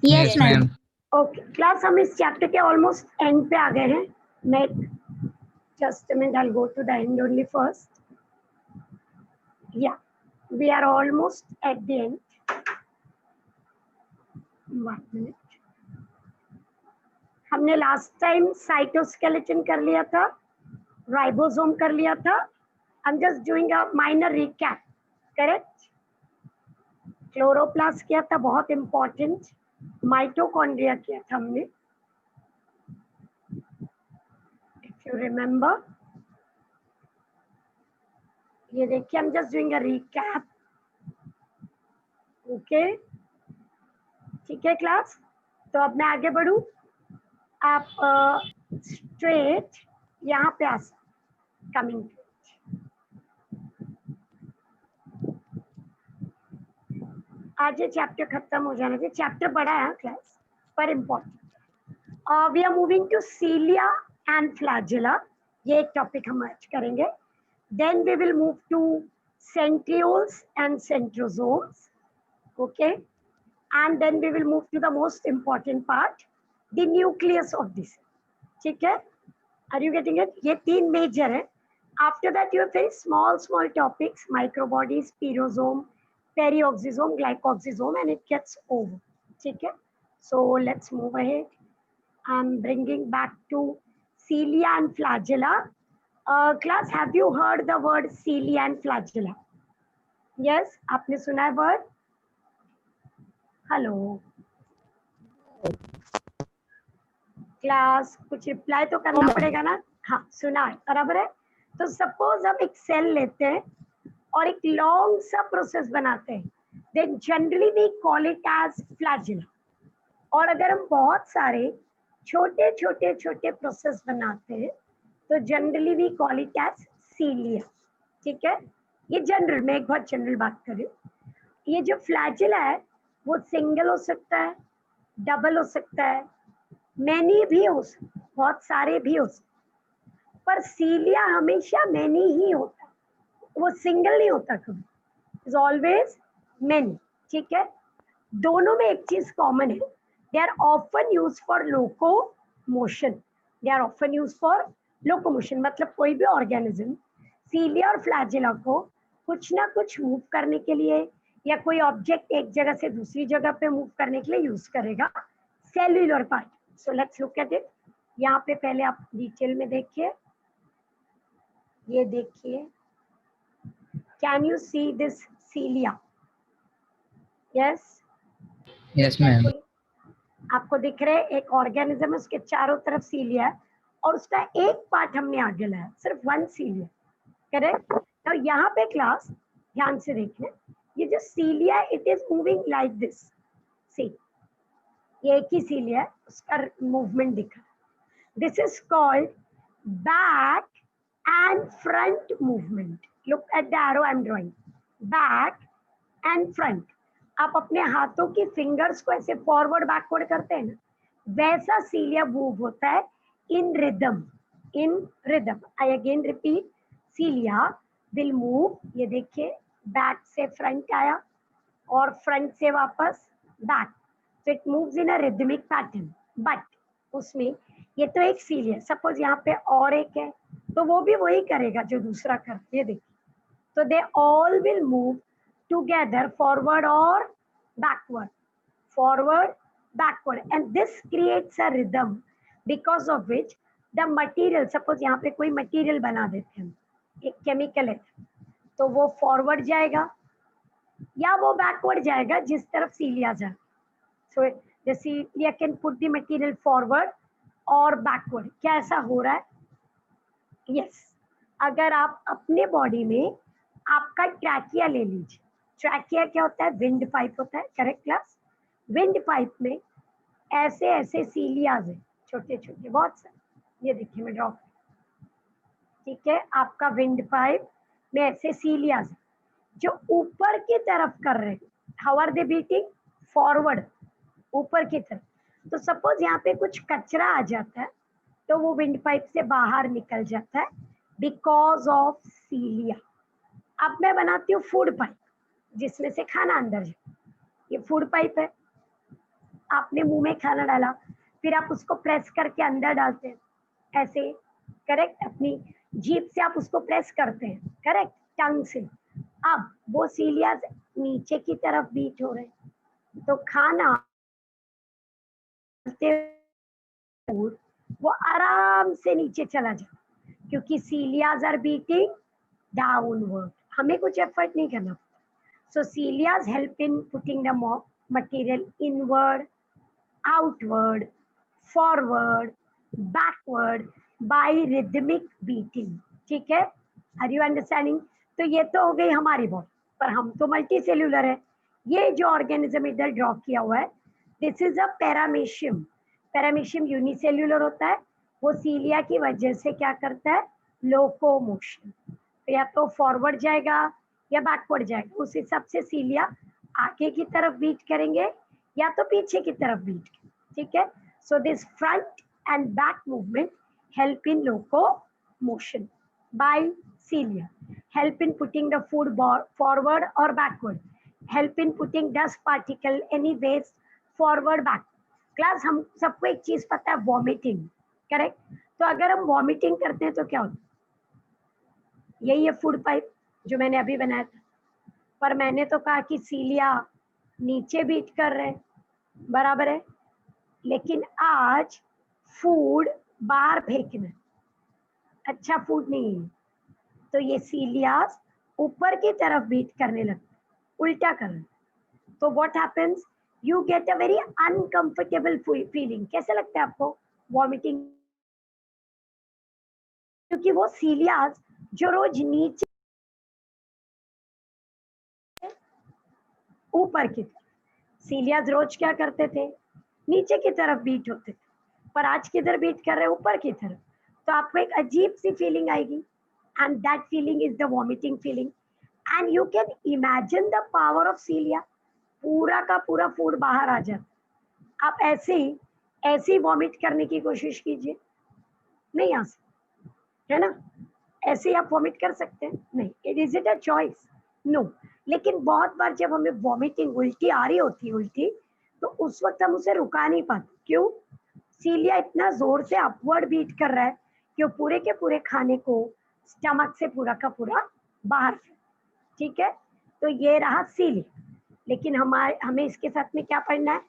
Yes ma'am. Okay class, हम इस chapter के ऑलमोस्ट एंड पे आ गए हैं. मैं just minute, I will go to the end only first. या we are almost at the end. 1 minute. हमने लास्ट टाइम साइटोस्केलेटन कर लिया था, राइबोसोम कर लिया था. I am just doing a minor recap. Correct. Chloroplast किया था, बहुत इंपॉर्टेंट. माइटोकॉन्ड्रिया किया था हमने, इफ यू रिमेम्बर. ये देखिए, आई am just doing a recap. Okay, ठीक है क्लास. तो अब मैं आगे बढ़ूं. आप स्ट्रेट यहाँ पे आ कमिंग. आज ये चैप्टर खत्म हो जाना चाहिए. चैप्टर बड़ा है क्लास, पर important. We are moving to cilia and flagella. ये एक टॉपिक हम आज करेंगे. Then we will move to centrioles and centrosomes. Okay, and then we will move to the most important part, the nucleus of this. ठीक है, are you getting it? ये तीन major है. After that you have very small topics, microbodies, spirosome, perioxysome, glycoxysome, and it gets over. ठीक है, so let's move ahead. I'm bringing back to cilia and flagella. Class, have you heard the word cilia and flagella? Yes, आपने सुना है word? Hello class, कुछ reply तो करना पड़ेगा ना. हाँ, सुना है, बराबर है. तो सपोज हम एक सेल लेते हैं और एक लॉन्ग सा प्रोसेस बनाते हैं, then generally we call it as flagella. और अगर हम बहुत सारे छोटे छोटे छोटे प्रोसेस बनाते हैं तो generally we call it as cilia. ठीक है, ये जनरल, मैं एक बहुत जनरल बात कर रही हूँ. ये जो फ्लैजेला है वो सिंगल हो सकता है, डबल हो सकता है, मैनी भी हो सकता है, बहुत सारे भी हो सकते. पर सीलिया हमेशा मैनी ही होता है, वो सिंगल नहीं होता कभी. Is always many. ठीक है, दोनों में एक चीज कॉमन है, they are often use for locomotion. They are often use for locomotion. मतलब कोई भी ऑर्गेनिज्म सीलिया और फ्लैजेला को कुछ ना कुछ मूव करने के लिए या कोई ऑब्जेक्ट एक जगह से दूसरी जगह पे मूव करने के लिए यूज करेगा. Cellular part. So let's look at it. यहाँ पे पहले आप डिटेल में देखिए. ये देखिए, can you see this cilia? Yes, yes ma'am. आपको दिख रहे हैं एक ऑर्गेनिज्म है, उसके चारों तरफ सीलिया है और उसका एक पार्ट हमने आगे लाया, सिर्फ वन सीलिया. करेक्ट. तो यहाँ पे क्लास ध्यान से देखिए, ये जो cilia it is moving like this. See, ये एक ही सीलिया है, उसका मूवमेंट दिख रहा है. This is called back and front movement. Look at the arrow I'm drawing. Back and front. आप अपने हाथों की फिंगर्स को ऐसे फॉरवर्ड बैकवर्ड करते हैं ना, वैसा सीलिया मूव होता है in rhythm. In rhythm. I again repeat, cilia will move. ये देखिए, बैक से फ्रंट आया और फ्रंट से वापस back. so it moves in a rhythmic pattern. but उसमें ये तो एक सीलिया, सपोज यहाँ पे और एक है तो वो भी वही करेगा जो दूसरा करते. ये देखिए, तो they all will move together forward और backward, forward backward, and this creates a rhythm because of which the material, suppose यहाँ पे कोई मटेरियल बना देते हैं, एक केमिकल है, तो वो फॉरवर्ड जाएगा या वो बैकवर्ड जाएगा जिस तरफ सीलिया जाए. So the cilia can put the material forward और बैकवर्ड. क्या ऐसा हो रहा है? यस. अगर आप अपने बॉडी में आपका ट्रैकिया ले लीजिए. ट्रैकिया क्या होता है? विंड पाइप होता है. Correct class. विंड पाइप में ऐसे ऐसे सीलियाज है, छोटे छोटे बहुत सारे. ये देखिए मैं ड्रॉ. ठीक है, आपका विंड पाइप में ऐसे सीलियाज जो ऊपर की तरफ कर रहे हैं. How are they beating? Forward, ऊपर की तरफ. तो सपोज यहाँ पे कुछ कचरा आ जाता है तो वो विंड पाइप से बाहर निकल जाता है बिकॉज ऑफ सीलिया. अब मैं बनाती हूँ फूड पाइप जिसमें से खाना अंदर जाए. ये फूड पाइप है. आपने मुंह में खाना डाला, फिर आप उसको प्रेस करके अंदर डालते हैं ऐसे, करेक्ट, अपनी जीभ से आप उसको प्रेस करते हैं, करेक्ट, टंग से। अब वो सीलियाज नीचे की तरफ बीट हो रहे हैं, तो खाना वो आराम से नीचे चला जाए, क्योंकि सीलियाज आर बीटिंग डाउनवर्ड, हमें कुछ एफर्ट नहीं करना। So cilia's help in putting the material inward, outward, forward, backward by rhythmic beating. ठीक है? Are you understanding? तो ये तो हो गई हमारी बॉडी, पर हम तो मल्टी सेल्यूलर है। ये जो ऑर्गेनिज्म इधर ड्रॉ किया हुआ है, this is a paramecium. Paramecium unicellular होता है, वो सीलिया की वजह से क्या करता है, लोकोमोशन, तो या तो फॉरवर्ड जाएगा या बैकवर्ड जाएगा, उस हिसाब से सीलिया आगे की तरफ बीट करेंगे या तो पीछे की तरफ बीट करेंगे, ठीक है। So this front and back movement help in locomotion by cilia, help in putting the food forward or backward, help in putting dust particle any waste forward back। Class हम सबको एक चीज पता है, वॉमिटिंग, करेक्ट। तो अगर हम vomiting करते हैं तो क्या होता है, यही है फूड पाइप जो मैंने अभी बनाया था, पर मैंने तो कहा कि सीलिया नीचे बीट कर रहे हैं, बराबर है, लेकिन आज फूड बाहर फेंकना, अच्छा फूड नहीं है, तो ये सीलियास ऊपर की तरफ बीट करने लगता है, उल्टा करना। तो what happens, you get a very uncomfortable feeling. कैसे लगता है आपको वॉमिटिंग, क्योंकि वो सीलियास जो रोज नीचे ऊपर की तरफ, सीलियास रोज क्या करते थे, नीचे की तरफ बीट होते थे, पर आज किधर बीट कर रहे हैं, ऊपर की तरफ, तो आपको एक अजीब सी फीलिंग आएगी, and that feeling is the vomiting feeling. And you can imagine the power of सीलिया, पूरा का पूरा फूड बाहर आ जाता। आप ऐसे ही वॉमिट करने की कोशिश कीजिए, नहीं आ सकते, है ना, ऐसे ही आप वॉमिट कर सकते हैं, नहीं, इट अ चॉइस, नो। लेकिन बहुत बार जब हमें वॉमिटिंग उल्टी आ रही होती है, उल्टी, तो उस वक्त हम उसे रुका नहीं पाते, क्यों, सीलिया इतना जोर से अपवर्ड बीट कर रहा है कि वो पूरे के पूरे खाने को स्टमक से पूरा का पूरा बाहर, ठीक है। तो ये रहा सीलिया, लेकिन हमें इसके साथ में क्या पढ़ना है,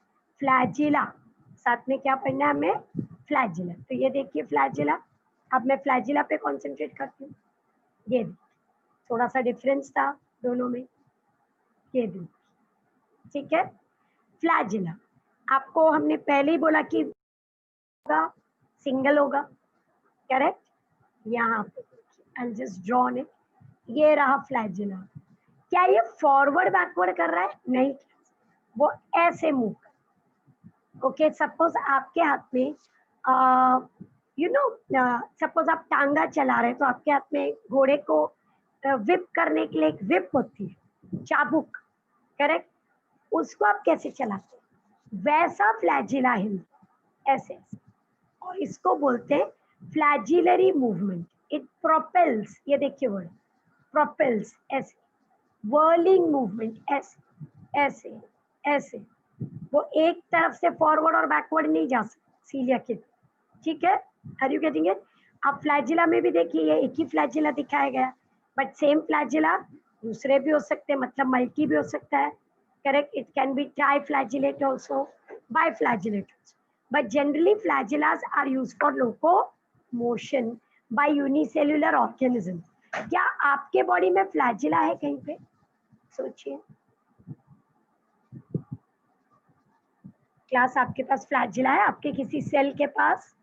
फ्लैजिला, साथ में क्या पढ़ना है हमें, फ्लैजिला। तो ये देखिए फ्लैजिला, अब मैं फ्लैजिला पे कॉन्सेंट्रेट करती हूँ, ये थोड़ा सा डिफरेंस था दोनों में, ये भी, ठीक है। फ्लैजिला आपको हमने पहले ही बोला कि होगा, सिंगल होगा, करेक्ट। यहाँ पे आई जस्ट ड्रॉन इट, ये रहा फ्लैजिला। क्या ये फॉरवर्ड बैकवर्ड कर रहा है, नहीं, वो ऐसे मूव कर, ओके। सपोज आपके हाथ में यू नो, सपोज आप टांगा चला रहे हैं, तो आपके हाथ में घोड़े को विप करने के लिए एक विप होती है, चाबुक, करेक्ट, उसको आप कैसे चलाते हैं, वैसा फ्लैजिला हिल, ऐसे, और इसको बोलते हैं फ्लैजिलरी मूवमेंट। इट प्रोपेल्स, ये देखिए वर्ड प्रोपेल्स, ऐसे वर्लिंग मूवमेंट, ऐसे ऐसे ऐसे, वो एक तरफ से फॉरवर्ड और बैकवर्ड नहीं जा सकता सीलिया के, ठीक है। Are you getting it. अब फ्लैजिला में भी देखिए, ये एक ही फ्लैजिला दिखाया गया, बट सेम फ्लैजिला दूसरे भी हो सकते हैं, मतलब मल्टी भी हो सकता है, correct. It can be triflagellate also, biflagellate also, but generally flagellas are used for locomotion by unicellular organisms। क्या आपके बॉडी में फ्लैजिला है कहीं पे, सोचिए क्लास, आपके पास फ्लैजिला है आपके किसी सेल के पास,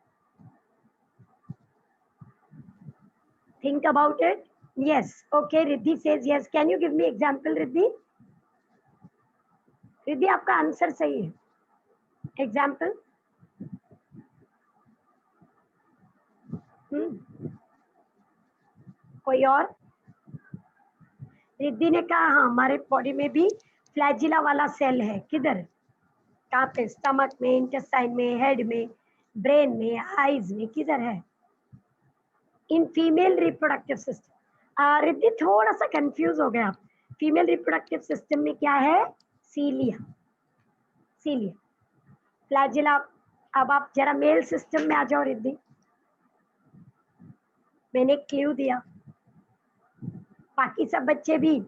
think about it, yes, okay, Riddhi says yes, can you give me example, Riddhi? Riddhi आपका आंसर सही है, एग्जाम्पल। कोई और, रिद्धि ने कहा हाँ हमारे बॉडी में भी फ्लैजिला वाला सेल है, किधर, कहाँ पे, स्टमक में, इंटेस्टाइन में, हेड में, ब्रेन में, आईज में, किधर है, in female reproductive system. Riddhi थोड़ा सा कंफ्यूज हो गया, फीमेल रिप्रोडक्टिव सिस्टम में क्या है, सीलिया, सीलिया, फ्लैजिला। अब आप जरा मेल सिस्टम में आ जाओ रिद्धि, मैंने क्लू दिया, बाकी सब बच्चे भी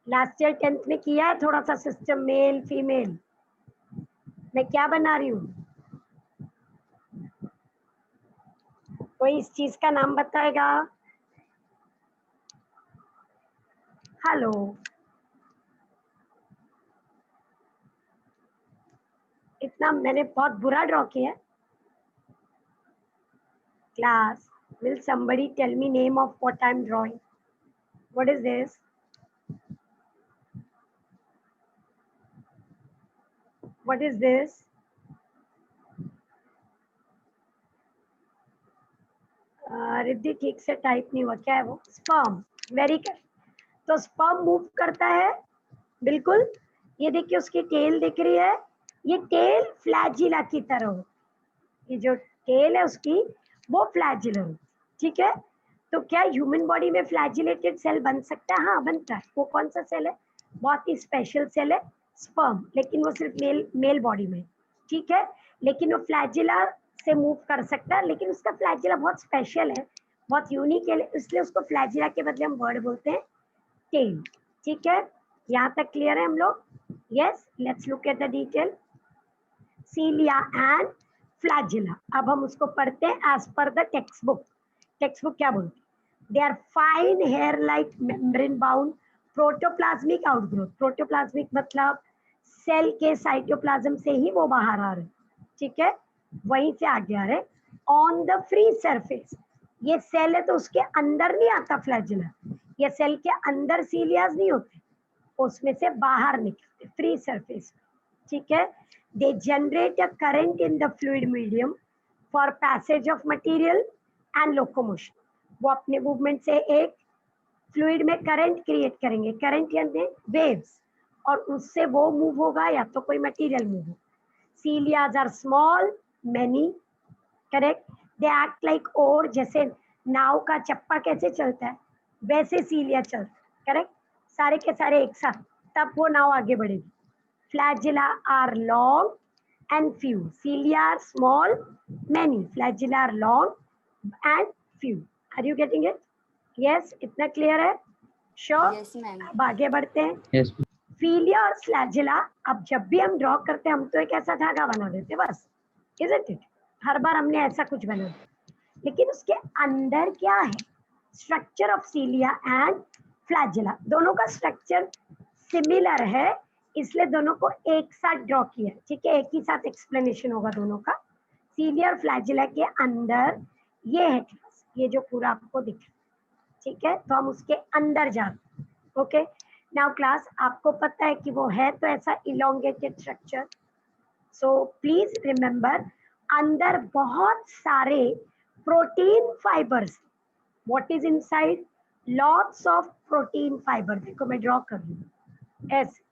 लास्ट ईयर 10th में किया है थोड़ा सा सिस्टम, मेल फीमेल। मैं क्या बना रही हूँ, कोई इस चीज का नाम बताएगा? हेलो, इतना मैंने बहुत बुरा ड्रॉ किया है। Class, will somebody tell me name of what I'm drawing? What is this? What is this? Riddhi ठीक से टाइप नहीं हुआ, क्या है वो? स्पर्म। Very correct. तो स्पर्म मूव करता है, बिल्कुल। ये देखिए उसकी टेल दिख रही है, ये टेल फ्लैजिला की तरह हो, ये जो टेल है उसकी वो फ्लैजिला हो, ठीक है। तो क्या ह्यूमन बॉडी में फ्लैजिलेटेड सेल बन सकता है? हाँ बनता है। वो कौन सा सेल है? बहुत ही स्पेशल सेल है, स्पर्म, लेकिन वो सिर्फ मेल बॉडी में, ठीक है। लेकिन वो फ्लैजिला से मूव कर सकता है, लेकिन उसका फ्लैजिला बहुत स्पेशल है, बहुत यूनिक है, इसलिए उसको फ्लैजिला के बदले हम वर्ड बोलते हैं टेल, ठीक है। यहाँ तक क्लियर है हम लोग? Yes, let's look at the detail. Cilia and flagella, अब हम उसको पढ़ते हैं as per the text book. Text book क्या बोलती है? They are fine hair like membrane bound protoplasmic outgrowth. Protoplasmic मतलब सेल के साइटोप्लाज्म से ही वो बाहर आ रहे, ठीक है, वहीं से आगे आ रहे। ऑन द फ्री सरफेस, ये सेल है तो उसके अंदर नहीं आता फ्लैजिला, ये सेल के अंदर सीलियाज नहीं होते, उसमें से बाहर निकलते फ्री सरफेस, ठीक है। They generate a current in the fluid medium for passage of material and locomotion. वो अपने मूवमेंट से एक फ्लूइड में करंट क्रिएट करेंगे, करंट यानी वेव्स, और उससे वो मूव होगा या तो कोई मटेरियल मूव होगा। Cilias are small many, correct. They act like oar, जैसे नाव का चप्पा कैसे चलता है वैसे सीलिया चलता है, करेक्ट, सारे के सारे एक साथ, तब वो नाव आगे बढ़ेगी। Flagella are long and few, cilia are small many, flagella are long and few. Are you getting it? Yes, इतना क्लियर है? श्योर? Yes ma'am. अब आगे बढ़ते हैं। यस फीलिया और फ्लैजिला, अब जब भी हम ड्रॉ करते हैं हम तो एक ऐसा धागा बना देते बस, इजंट इट? हर बार हमने ऐसा कुछ बना दिया, लेकिन उसके अंदर क्या है? स्ट्रक्चर ऑफ सीलिया एंड फ्लैजिला, दोनों का स्ट्रक्चर सिमिलर है, इसलिए दोनों को एक साथ ड्रॉ किया, ठीक है, एक ही साथ एक्सप्लेनेशन होगा दोनों का। सीलिया और फ्लैजिला के अंदर ये है क्लास, ये जो पूरा आपको दिख रहा है, ठीक है, तो हम उसके अंदर जाते हैं। ओके, नाउ क्लास, आपको पता है कि वो है तो ऐसा elongated structure, so please remember अंदर बहुत सारे protein fibres. What is inside? Lots of protein fibre. देखो मैं ड्रॉ कर रही हूँ ऐसे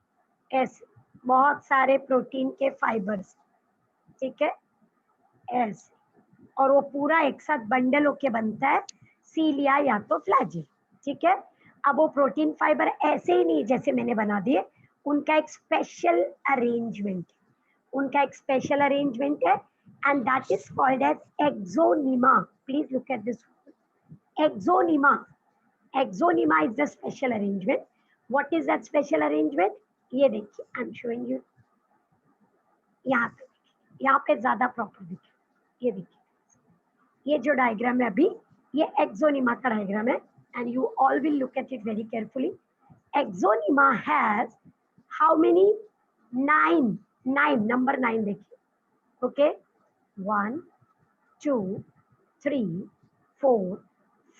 ऐसे, बहुत सारे प्रोटीन के फाइबर्स, ठीक है, ऐसे, और वो पूरा एक साथ बंडल होके बनता है सीलिया या तो फ्लैजिल, ठीक है। अब वो प्रोटीन फाइबर ऐसे ही नहीं जैसे मैंने बना दिए, उनका एक स्पेशल अरेंजमेंट, उनका एक स्पेशल अरेंजमेंट है, and that is called as axoneme. Please look at this, axoneme. Axoneme is the special arrangement. What is that special arrangement? ये देखिए, आई एम शोइंग यू, यहाँ पे, यहाँ पे ज्यादा प्रॉपर दिखे, ये देखिए, ये जो डायग्राम है अभी, ये एक्सोनिमा का डायग्राम है, and you all will look at it very carefully. Axoneme has how many? 9, 9, number 9 देखिए, ओके, 1 2 3 4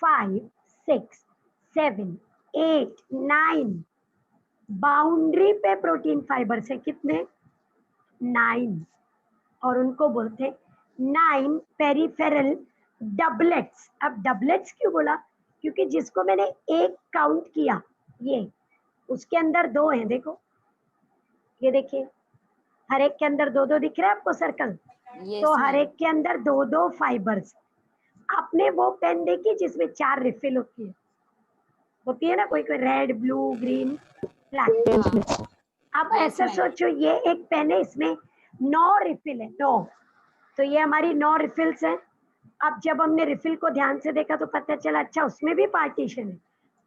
5 6 7 8 9 बाउंड्री पे प्रोटीन फाइबर से कितने? 9, और उनको बोलते हैं 9 पेरिफेरल डबलेट्स। अब डबलेट्स क्यों बोला? क्योंकि जिसको मैंने एक काउंट किया, ये उसके अंदर 2 हैं, देखो, ये देखिए, हर एक के अंदर 2-2 दिख रहा है आपको सर्कल, तो हर एक के अंदर 2-2 फाइबर्स। आपने वो पेन देखी जिसमें 4 रिफिल होती है ना, कोई कोई रेड, ब्लू, ग्रीन, ब्लैक। अब ऐसा सोचो, ये एक पेन है, इसमें 9 रिफिल है, 9। तो ये हमारी 9 रिफिल्स हैं। अब जब हमने रिफिल को ध्यान से देखा तो पता चला अच्छा उसमें भी पार्टीशन है,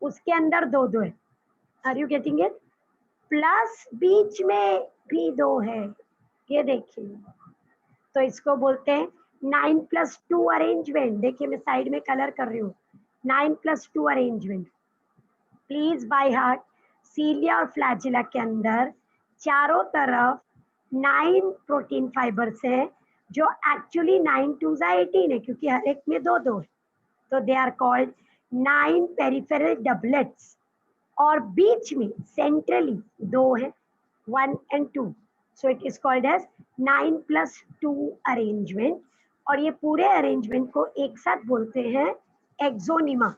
उसके अंदर 2-2 है। Are you getting it? Plus बीच में भी 2 है, ये देखिए। तो इसको बोलते हैं 9+2 अरेंजमेंट। देखिए मैं साइड में कलर कर रही हूँ, 9+2 अरेंजमेंट। प्लीज बाय हार्ट, सीलिया और फ्लैजिला के अंदर चारों तरफ 9 प्रोटीन फाइबर्स है, जो एक्चुअली 9 2 18 है, क्योंकि हर एक में 2-2 है। तो they are called 9 peripheral doublets. और बीच में सेंट्रली 2 है, 1 and 2। So it is called as 9+2 arrangement. और ये पूरे अरेंजमेंट को एक साथ बोलते हैं एक्सोनिमा।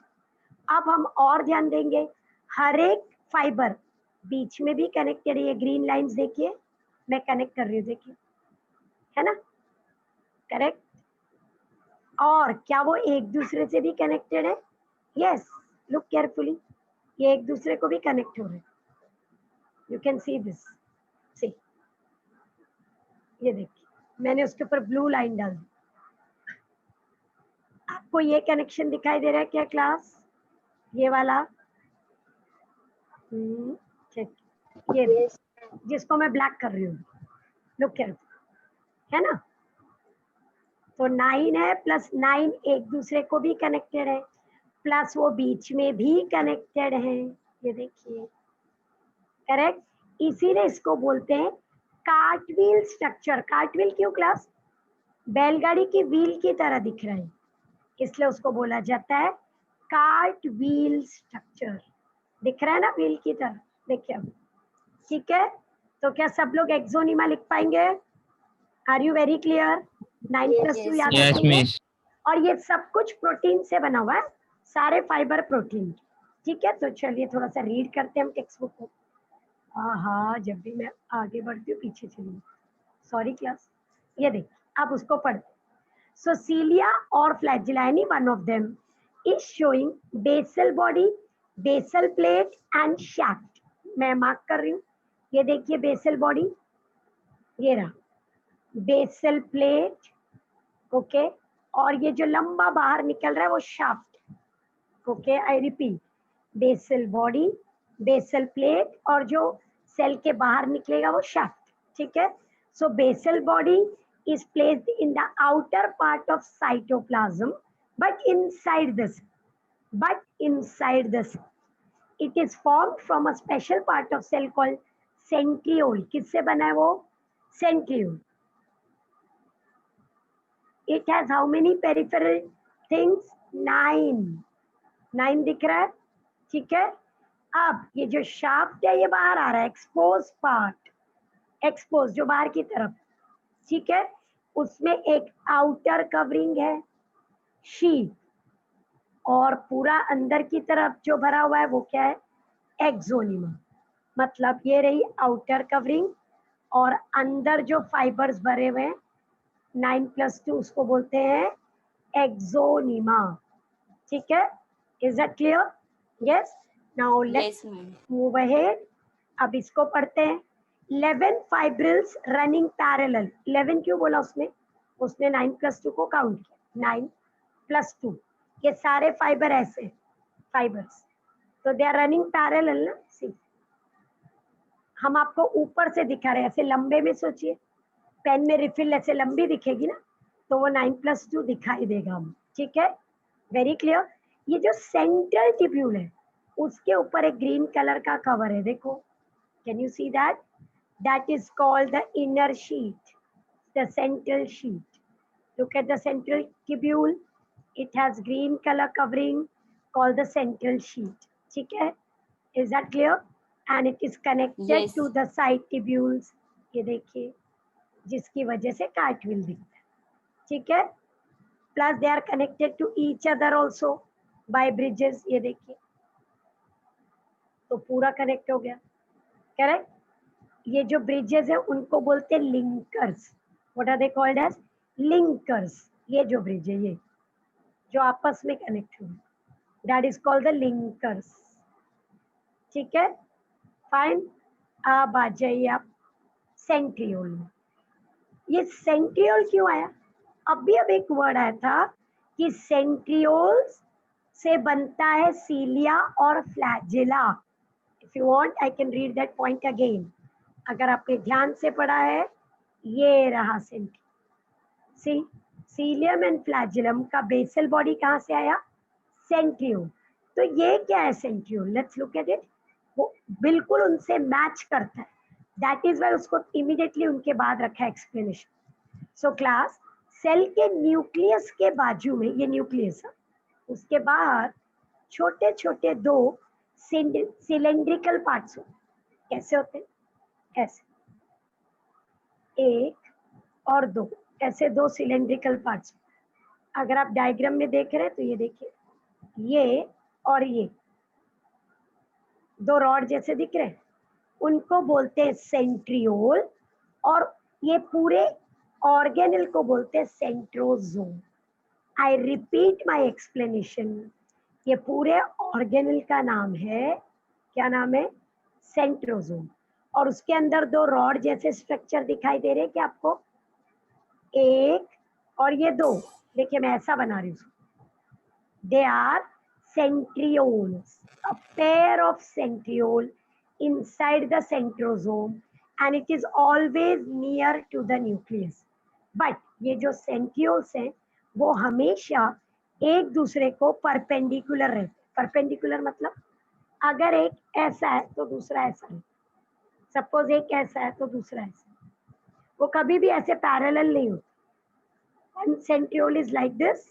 अब हम और ध्यान देंगे, हर एक फाइबर बीच में भी कनेक्टेड है। ये ग्रीन लाइंस देखिए, मैं कनेक्ट कर रही हूँ, देखिए, है ना, करेक्ट। और क्या वो एक दूसरे से भी कनेक्टेड है? यस, लुक केयरफुली, ये एक दूसरे को भी कनेक्ट हो रहे हैं। You can see this, see, ये देखिए मैंने उसके ऊपर ब्लू लाइन डाल दी। आपको ये कनेक्शन दिखाई दे रहा है क्या क्लास? ये वाला ठीक, ये जिसको मैं ब्लैक कर रही हूँ, लुक केयरफुल, है ना। तो 9 है प्लस 9 एक दूसरे को भी कनेक्टेड है, प्लस वो बीच में भी कनेक्टेड है, ये देखिए, करेक्ट। इसीलिए इसको बोलते हैं कार्टव्हील स्ट्रक्चर। कार्टव्हील क्यों क्लास? बैलगाड़ी की व्हील की तरह दिख रहा है, इसलिए उसको बोला जाता है कार्टव्हील स्ट्रक्चर। दिख रहा है ना व्हील की तरह, देखिए अब, ठीक है। तो क्या सब लोग एक्सोनिमा लिख पाएंगे? Are you very clear? 9+2 याद रखेंगे। और ये सब कुछ प्रोटीन से बना हुआ है, सारे फाइबर प्रोटीन, ठीक है। तो चलिए थोड़ा सा रीड करते हैं हम टेक्स्ट बुक को। हाँ, जब भी मैं आगे बढ़ती हूँ पीछे चलिए, सॉरी क्लास। ये देखिए अब उसको पढ़ते। सो सीलिया और flagella, any one of them is showing basal body, basal plate and shaft. मैं मार्क कर रही हूँ, ये देखिए बेसल बॉडी, ये रहा बेसल प्लेट, ओके। और ये जो लंबा बाहर निकल रहा है वो shaft, okay. I repeat, basal body, basal plate, और जो सेल के बाहर निकलेगा वो शाफ्ट, ठीक है। So basal body is placed in the outer part of cytoplasm, but inside this, it is formed from a special part of cell called centriole. किससे बना है वो? Centriole. It has how many peripheral things? 9 दिख रहा है, ठीक है। अब ये जो शाफ्ट है ये बाहर आ रहा है, एक्सपोज पार्ट, एक्सपोज जो बाहर की तरफ, ठीक है। उसमें एक आउटर कवरिंग है शीट, और पूरा अंदर की तरफ जो भरा हुआ है वो क्या है? एक्सोनिमा। मतलब ये रही आउटर कवरिंग, और अंदर जो फाइबर्स भरे हुए हैं 9+2, उसको बोलते हैं एक्सोनिमा, ठीक है। Is that clear? Yes. Now let's move ahead. अब इसको पढ़ते हैं। 11 फाइब्रिल्स रनिंग पैरेलल। 11 क्यों बोला उसने? उसने 9+2 को काउंट किया, 9+2। ये सारे फाइबर ऐसे फाइबर्स, तो दे आर रनिंग पैरेलल ना। सी, हम आपको ऊपर से दिखा रहे हैं, ऐसे लंबे में सोचिए, पेन में रिफिल ऐसे लंबी दिखेगी ना, तो वो 9+2 दिखाई देगा हम, ठीक है। Very clear. ये जो सेंट्रल ट्यूब्यूल है उसके ऊपर एक ग्रीन कलर का कवर है, देखो, can you see that? That is called the inner sheet, the central sheet. Look at the central tubule. It has green color covering called the central sheet. ठीक है? Is that clear? And it is connected to the side tubules. ये देखिए, जिसकी वजह से कार्टविल दिखता है, ठीक है। Plus they are connected to each other also by bridges. ये देखिए, तो पूरा कनेक्ट हो गया, करेक्ट। ये जो ब्रिजेस है उनको बोलते हैं linkers. What are they called as? Linkers. ये जो ब्रिज है, ये जो आपस में कनेक्ट हुए, that is called the linkers, ठीक है। फाइन। अब आ जाइए आप सेंट्रियोल में। ये सेंट्रियोल क्यों आया? अब एक वर्ड आया था कि सेंट्रियोल्स से बनता है सीलिया और flagella. If you want I can read that point again. अगर आपने ध्यान से पढ़ा है, ये रहा सी सीलियम एंड फ्लैजिलम का बेसल बॉडी कहाँ से आया? सेंट्रियोल. तो ये क्या है centriole? Let's look at it. वो बिल्कुल उनसे मैच करता है. दैट इज वाई उसको इमीडिएटली उनके बाद रखा है एक्सप्लेनेशन. सो क्लास, सेल के न्यूक्लियस के बाजू में, ये न्यूक्लियस है, उसके बाहर छोटे छोटे दो सिलेंड्रिकल पार्ट्स होते. कैसे होते हैं? ऐसे, एक और दो, ऐसे दो सिलेंड्रिकल पार्ट्स. अगर आप डायग्राम में देख रहे हैं तो ये देखिए, ये और ये दो रॉड जैसे दिख रहे हैं, उनको बोलते हैं सेंट्रियोल. और ये पूरे ऑर्गेनल को बोलते हैं centrosome. I repeat my explanation. ये पूरे ऑर्गेनल का नाम है, क्या नाम है? सेंट्रोजोम. और उसके अंदर दो रॉड जैसे स्ट्रक्चर दिखाई दे रहे हैं क्या आपको? एक और ये दो. देखिए मैं ऐसा बना रही हूँ. They are centrioles, a pair of centriole inside the centrosome, and it is always near to the nucleus. But ये जो centrioles हैं वो हमेशा एक दूसरे को परपेंडिकुलर रहते. परपेंडिकुलर मतलब अगर एक ऐसा है तो दूसरा ऐसा है. सपोज एक ऐसा है तो दूसरा ऐसा है. वो कभी भी ऐसे पैरेलल नहीं होते. One centriole is like this,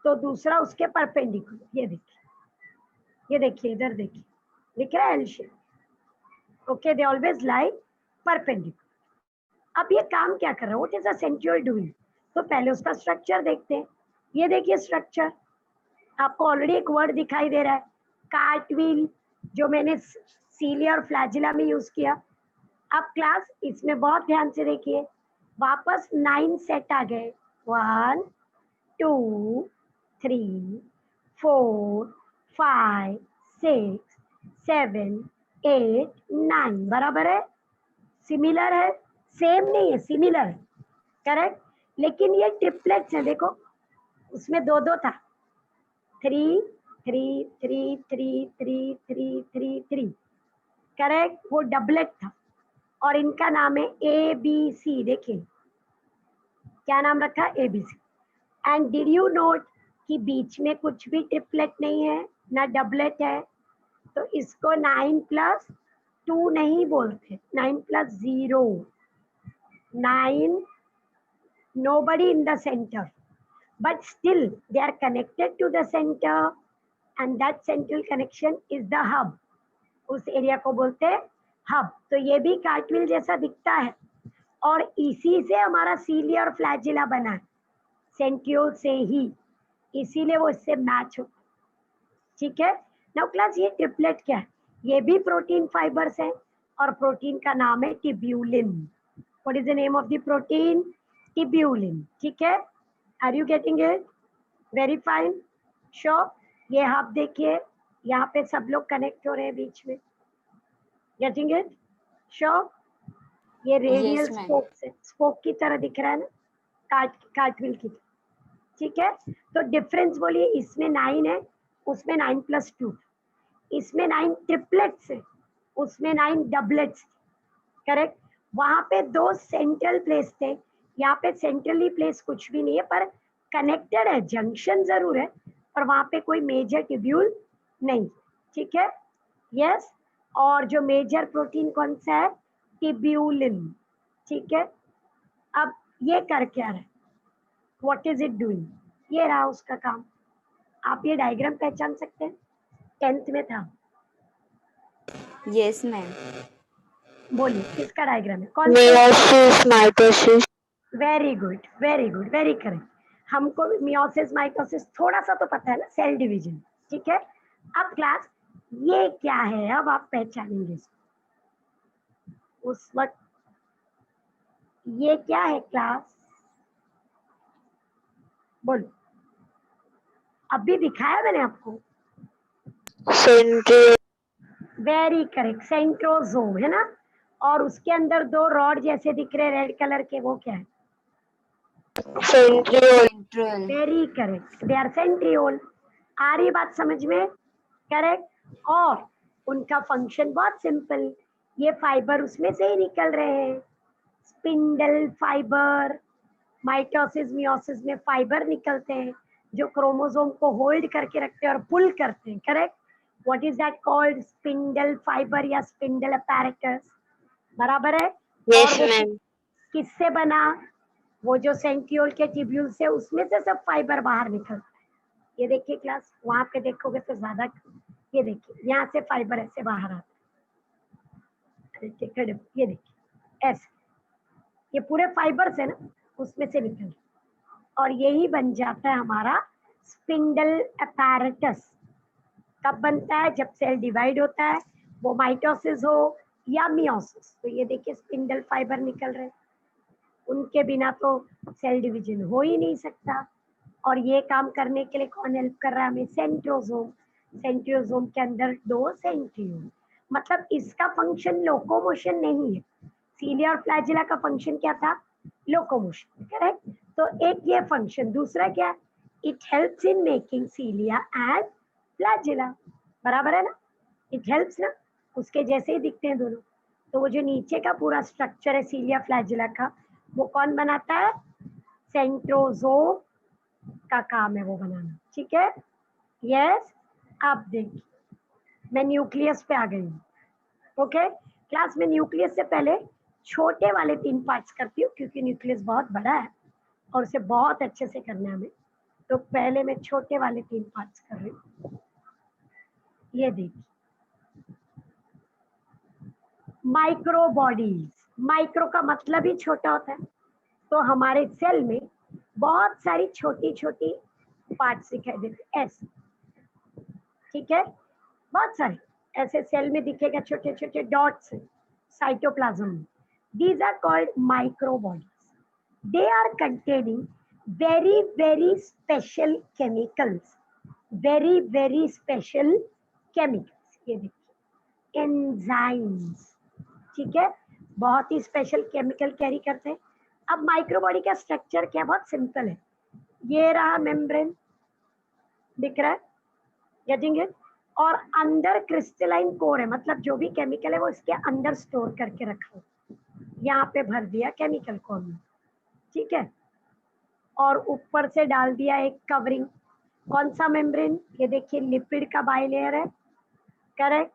तो दूसरा उसके परपेंडिकुलर. ये देखिए, ये देखिए, इधर देखिए, दिख रहा है L shape. Okay, they always lie perpendicular. अब ये काम क्या कर रहा है? What is a centriole doing? तो पहले उसका स्ट्रक्चर देखते हैं. ये देखिए स्ट्रक्चर, आपको ऑलरेडी एक वर्ड दिखाई दे रहा है, कार्टविल, जो मैंने सीलिया और फ्लैजिला में यूज किया. अब क्लास इसमें बहुत ध्यान से देखिए, वापस 9 सेट आ गए. 1 2 3 4 5 6 7 8 9. बराबर है? सिमिलर है? सेम नहीं है, सिमिलर है. करेक्ट. लेकिन ये ट्रिपलेट्स है. देखो उसमें दो दो था. 3 3 3 3 3 3 3 3. करेक्ट. वो डबलेट था. और इनका नाम है ABC. देखिए क्या नाम रखा? ABC. And did you note कि बीच में कुछ भी ट्रिपलेट नहीं है, ना डबलेट है. तो इसको 9+2 नहीं बोलते, 9+0. 9, nobody in the center, but still they are connected to the center, and that central connection is the hub. उस एरिया को बोलते हैं हब. तो ये भी कार्टविल जैसा दिखता है, और इसी से हमारा सीलिया और फ्लैजिला बना है, सेंट्रियोल से ही. इसीलिए वो इससे मैच होता है. ठीक है. नाउ क्लास, ये ट्रिपलेट क्या है? ये भी प्रोटीन फाइबर्स है, और प्रोटीन का नाम है tubulin. What is the name of the protein? Tubulin. ठीक है. Are you getting it? Very fine. Sure. ये हब देखिए, यहाँ पे सब लोग कनेक्ट हो रहे हैं बीच में. Getting it? श्योर. ये रेडियल स्पोक से, स्पोक की तरह दिख रहा है ना, कार्टविल की. ठीक है. तो डिफरेंस बोलिए, इसमें 9 है, उसमें 9+2. इसमें 9 ट्रिपलेट्स है, उसमें 9 डबलेट्स. करेक्ट. वहां पे 2 सेंट्रल प्लेस थे, यहाँ पे सेंट्रली प्लेस कुछ भी नहीं है, पर कनेक्टेड है, जंक्शन जरूर है, पर वहां पे कोई मेजर ट्यूब्यूल नहीं. ठीक है. यस. और जो मेजर प्रोटीन कौन सा है? टिब्यूलिन. ठीक है. अब ये कर क्या रहा है? What is it doing? ये रहा उसका काम. आप ये डायग्राम पहचान सकते हैं? 10th में था. Yes ma'am. बोलिए किसका डायग्राम है? कौन सा? Meiosis, mitosis. Very good, very good, very correct. हमको मियोसिस माइटोसिस थोड़ा सा तो पता है ना, सेल डिवीजन. ठीक है. अब क्लास, ये क्या है? अब आप पहचानेंगे इसको. उस वक्त ये क्या है क्लास? बोलो. अभी दिखाया मैंने आपको. सेंट्रियोल. वेरी करेक्ट, सेंट्रोजोम है ना. और उसके अंदर दो रॉड जैसे दिख रहे रेड कलर के, वो क्या है? centriole, Central. Very correct, they are centriole. आ रही बात समझ में? करेक्ट। और उनका फंक्शन बहुत सिंपल, ये फाइबर उसमें से ही निकल रहे हैं, स्पिंडल फाइबर। माइटोसिस मियोसिस में फाइबर निकलते हैं जो क्रोमोसोम को होल्ड करके रखते हैं और पुल करते हैं। Correct. What is that called? Spindle fibre या स्पिंडल अपैरेटस। बराबर है। yes और वो ma'am, किससे बना? वो जो सेंट्रियोल के ट्यूब्यूल से, उसमें से सब फाइबर बाहर निकलता है। ये देखिए क्लास, वहां पे देखोगे तो ज्यादा, ये देखिए यहाँ से फाइबर ऐसे बाहर आता है, ये देखिए ऐसे, ये पूरे फाइबर्स है ना, उसमें से निकल, और यही बन जाता है हमारा स्पिंडल अपैरेटस। कब बनता है? जब सेल डिवाइड होता है, वो माइटोसिस हो या मियोसिस। तो ये देखिए स्पिंडल फाइबर निकल रहे, उनके बिना तो सेल डिवीजन हो ही नहीं सकता। और ये काम करने के लिए कौन हेल्प कर रहा है हमें? सेंट्रोसोम। सेंट्रोसोम के अंदर दो सेंट्रियोल। मतलब इसका फंक्शन लोकोमोशन नहीं है। सीलिया और फ्लैजिला का फंक्शन क्या था? लोकोमोशन। करेक्ट। तो एक ये फंक्शन, दूसरा क्या? It helps in making सीलिया and flagella. बराबर है ना? इट हेल्प्स ना, उसके जैसे ही दिखते हैं दोनों। तो वो जो नीचे का पूरा स्ट्रक्चर है सीलिया फ्लैजिला का, वो कौन बनाता है? सेंट्रोसोम का काम है वो बनाना। ठीक है। यस। अब देखिए, मैं न्यूक्लियस पे आ गई हूँ। ओके क्लास में, न्यूक्लियस से पहले छोटे वाले 3 पार्ट्स करती हूँ, क्योंकि न्यूक्लियस बहुत बड़ा है और उसे बहुत अच्छे से करना है हमें। तो पहले मैं छोटे वाले 3 पार्ट्स कर रही हूँ। ये देखिए, माइक्रो बॉडीज। माइक्रो का मतलब ही छोटा होता है। तो हमारे सेल में बहुत सारी छोटी छोटी पार्ट्स दिखाई देते हैं ऐसे। ठीक है, बहुत सारे ऐसे सेल में दिखेगा, छोटे छोटे डॉट्स साइटोप्लाज्म में। These are called micro bodies. They are containing very very special chemicals. Very very special chemicals. ये देखिए एंजाइम्स। ठीक है, बहुत ही स्पेशल केमिकल कैरी करते हैं। अब माइक्रोबॉडी का स्ट्रक्चर क्या? बहुत सिंपल है। ये रहा मेम्ब्रेन, दिख रहा है? Getting it? और अंदर क्रिस्टलाइन कोर है, मतलब जो भी केमिकल है वो इसके अंदर स्टोर करके रखा है। यहाँ पे भर दिया केमिकल को हमने। ठीक है, और ऊपर से डाल दिया एक कवरिंग। कौन सा मेम्ब्रेन? ये देखिए लिपिड का बाइलेयर है। करेक्ट।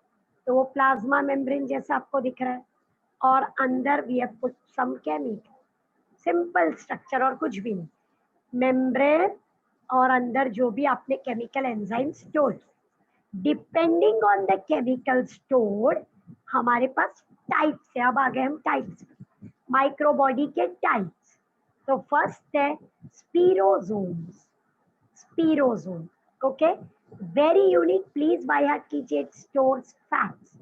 तो वो प्लाज्मा मेम्ब्रेन जैसा आपको दिख रहा है, और अंदर we have put some chemical. Simple structure और कुछ भी नहीं। मेम्ब्रेन और अंदर जो भी आपने chemical enzyme store, depending on the chemical stored, हमारे पास टाइप्स है। अब आ गए हम टाइप्स, माइक्रोबॉडी के टाइप्स। तो फर्स्ट है spherosomes. Spherosome, okay, very unique. Please by heart कीजिए, इट स्टोर्स फैट्स।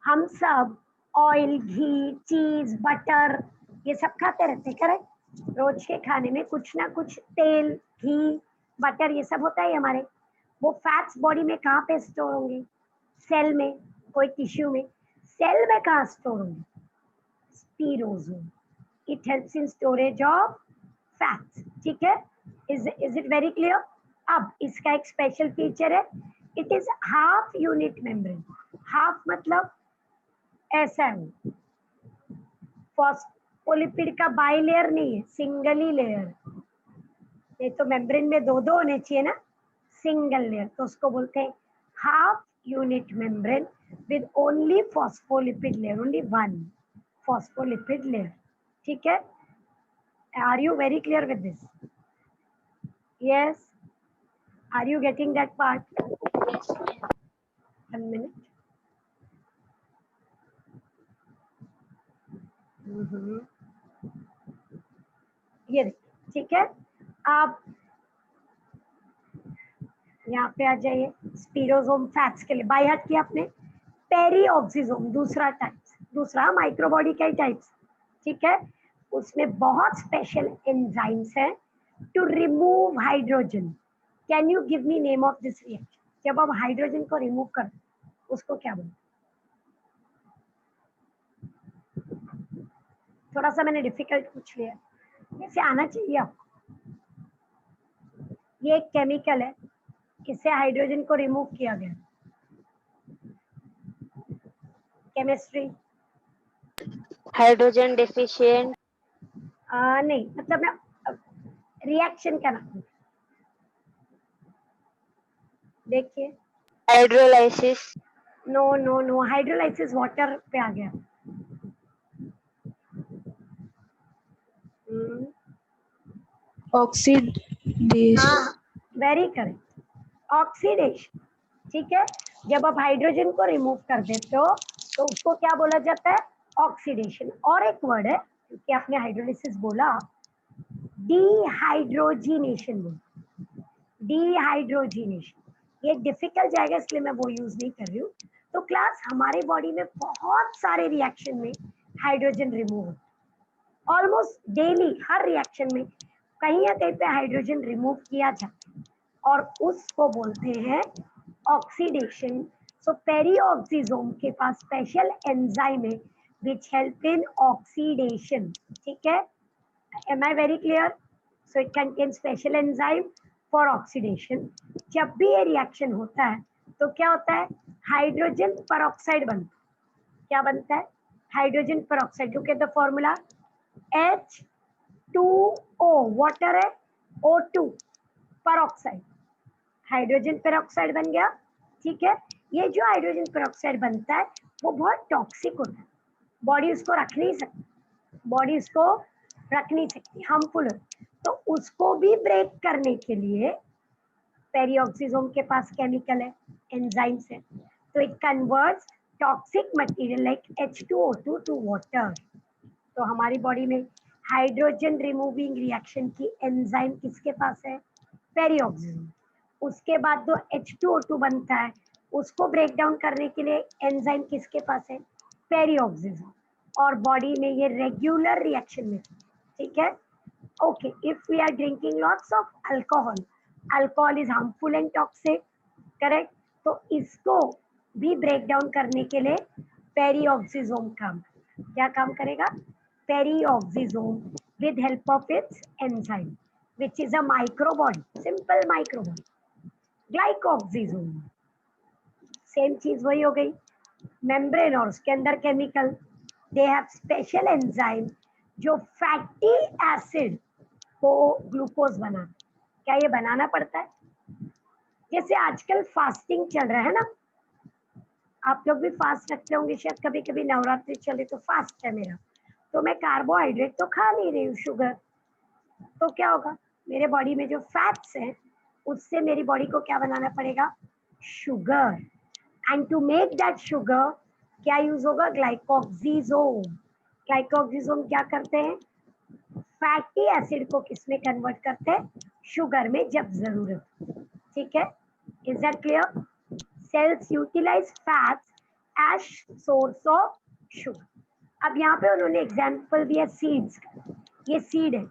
हम सब ऑयल, घी, चीज, बटर ये सब खाते रहते हैं। करेक्ट। रोज के खाने में कुछ ना कुछ तेल, घी, बटर ये सब होता है हमारे। वो फैट्स बॉडी में कहाँ पे स्टोर होंगे? सेल में, कोई टिश्यू में। सेल में कहाँ स्टोर होंगे? Spherosome. It helps in storage of fats. ठीक है, इज इट वेरी क्लियर? अब इसका एक स्पेशल फीचर है, it is half unit membrane. Half मतलब ऐसा है, फॉस्फोलिपिड का बाई लेयर नहीं है, सिंगल ही लेयर। ये तो मेम्ब्रेन में दो दो होने चाहिए ना, सिंगल लेयर। तो उसको बोलते हैं half unit membrane with only phospholipid layer, only one phospholipid layer. ठीक है, are you very clear with this? Yes, are you getting that part? One minute. ये देखिए। ठीक है, आप यहाँ पे आ जाइए। स्पीरोसोम फैट्स के लिए बाय हार्ट किया आपने। पेरीऑक्सीसोम दूसरा टाइप्स, दूसरा माइक्रोबॉडी का ही टाइप्स। ठीक है, उसमें बहुत स्पेशल एंजाइम्स हैं to remove hydrogen. Can you give me name of this reaction? जब आप हाइड्रोजन को रिमूव कर, उसको क्या बोलते? थोड़ा सा मैंने डिफिकल्ट पूछ लिया, ऐसे आना चाहिए आपको। ये एक केमिकल है, इससे हाइड्रोजन को रिमूव किया गया। केमिस्ट्री हाइड्रोजन डेफिशिएंट, नहीं, मतलब मैं रिएक्शन का नाम देखिए। Hydrolysis, no no no, hydrolysis water पे आ गया। ऑक्सीडेशन। हाँ, वेरी करेक्ट, ऑक्सीडेशन। ठीक है, जब आप हाइड्रोजन को रिमूव कर देते हो तो उसको क्या बोला जाता है? ऑक्सीडेशन। और एक वर्ड है, क्योंकि आपने हाइड्रोलिसिस बोला, डिहाइड्रोजिनेशन बोला, डिहाइड्रोजिनेशन। ये डिफिकल्ट जाएगा इसलिए मैं वो यूज नहीं कर रही हूँ। तो क्लास, हमारे बॉडी में बहुत सारे रिएक्शन में हाइड्रोजन रिमूव होता है, ऑलमोस्ट डेली हर रिएक्शन में कहीं ना कहीं पे हाइड्रोजन रिमूव किया जाता है और उसको बोलते हैं ऑक्सीडेशन। सो पेरिऑक्सीजोम के पास स्पेशल एंजाइम है विच हेल्प इन ऑक्सीडेशन। ठीक है, am I very clear? So it contains special enzyme for oxidation. जब भी ये रिएक्शन होता है तो क्या होता है? हाइड्रोजन परऑक्साइड बनता है। क्या बनता है? Hydrogen peroxide. Look at the formula, H2O, water है, O2 परऑक्साइड, हाइड्रोजन पेरोक्साइड बन गया। ठीक है, ये जो हाइड्रोजन पेरोक्साइड बनता है वो बहुत टॉक्सिक होता है, बॉडी उसको रख नहीं सकती, बॉडी उसको रख नहीं सकती, हार्मफुल है। तो उसको भी ब्रेक करने के लिए पेरिऑक्सीजोम के पास केमिकल है, एंजाइम्स है, तो it converts toxic material like H2O2 to water. तो हमारी बॉडी में हाइड्रोजन रिमूविंग रिएक्शन की एंजाइम किसके पास है? पेरिऑक्सीजोम। उसके बाद जो H2O2 बनता है उसको ब्रेक डाउन करने के लिए एंजाइम किसके पास है? पेरिऑक्सीजोम। और बॉडी में ये रेगुलर रिएक्शन में, ठीक है। Okay, if we are drinking lots of alcohol, alcohol is harmful and toxic, correct. तो इसको भी ब्रेक डाउन करने के लिए पेरिऑक्सीजोम क्या काम करेगा? पेरिऑक्सीजोम with help of its enzyme which is a microbody, simple microbody, glyoxysome. Same चीज वही हो गई, मेम्ब्रेन और उसके अंदर chemical, they have special enzyme जो फैटी एसिड को ग्लूकोज बनाता। क्या ये बनाना पड़ता है? जैसे आजकल फास्टिंग चल रहा है ना, आप लोग भी फास्ट रखते होंगे शायद, कभी कभी नवरात्रि चले तो फास्ट है मेरा, तो मैं कार्बोहाइड्रेट तो खा नहीं रही हूँ, शुगर, तो क्या होगा? मेरे बॉडी में जो फैट्स हैं उससे मेरी बॉडी को क्या बनाना पड़ेगा? Sugar. And to make that sugar क्या यूज होगा? ग्लाइकोक्सिजोम। ग्लाइकोक्सिजोम क्या करते हैं? फैटी एसिड को किसमें कन्वर्ट करते हैं? शुगर में, जब जरूरत। ठीक है, is that clear? Cells utilize fats as source of sugar. अब यहाँ पे उन्होंने एग्जाम्पल दिया सीड्स का, ये सीड है,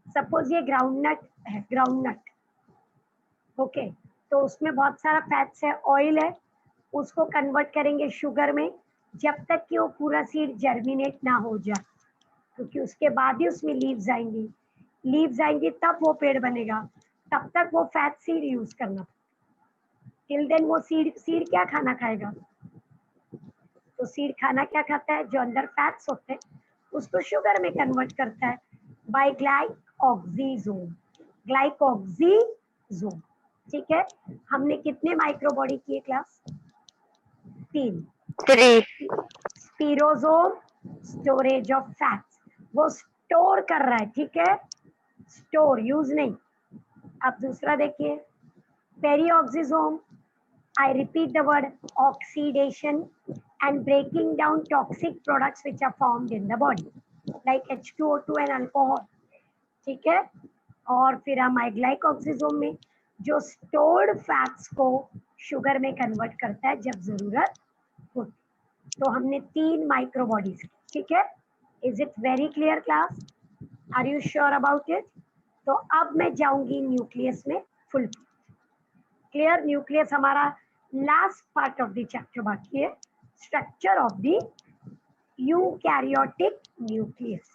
सपोज ये ग्राउंडनट है, ग्राउंडनट, ओके, तो उसमें बहुत सारा फैट्स है, ऑयल है, उसको कन्वर्ट करेंगे शुगर में जब तक कि वो पूरा सीड जर्मिनेट ना हो जाए, क्योंकि उसके बाद ही उसमें लीव्स आएंगी, लीव्स आएंगी तब वो पेड़ बनेगा, तब तक वो फैट सीड यूज करना। टिल देन वो सीड क्या खाना खाएगा? तो सीड खाना क्या खाता है? जो अंदर फैट्स होते हैं उसको शुगर में कन्वर्ट करता है बाय ग्लाइकोक्सिजोम, ग्लाइकोक्सिजोम। ठीक है, हमने कितने माइक्रोबॉडी किए क्लास? 3। 3, स्पिरोजोम, स्टोरेज ऑफ फैट्स, वो स्टोर कर रहा है, ठीक है, स्टोर, यूज नहीं। अब दूसरा देखिए, पेरिऑक्सीजोम, I repeat the word, oxidation and breaking down toxic products which are formed in the body like H2O2 and alcohol, ठीक है। और फिर हम ग्लाइकोक्सिजोम में जो स्टोर्ड फैट्स को शुगर में कन्वर्ट करता है जब जरूरत हो। तो हमने 3 माइक्रोबॉडीज, ठीक है। Is it very clear class? Are you sure about it? तो अब मैं जाऊंगी न्यूक्लियस में फुल क्लियर। न्यूक्लियस हमारा last part of the chapter बाकी है, structure of the eukaryotic nucleus.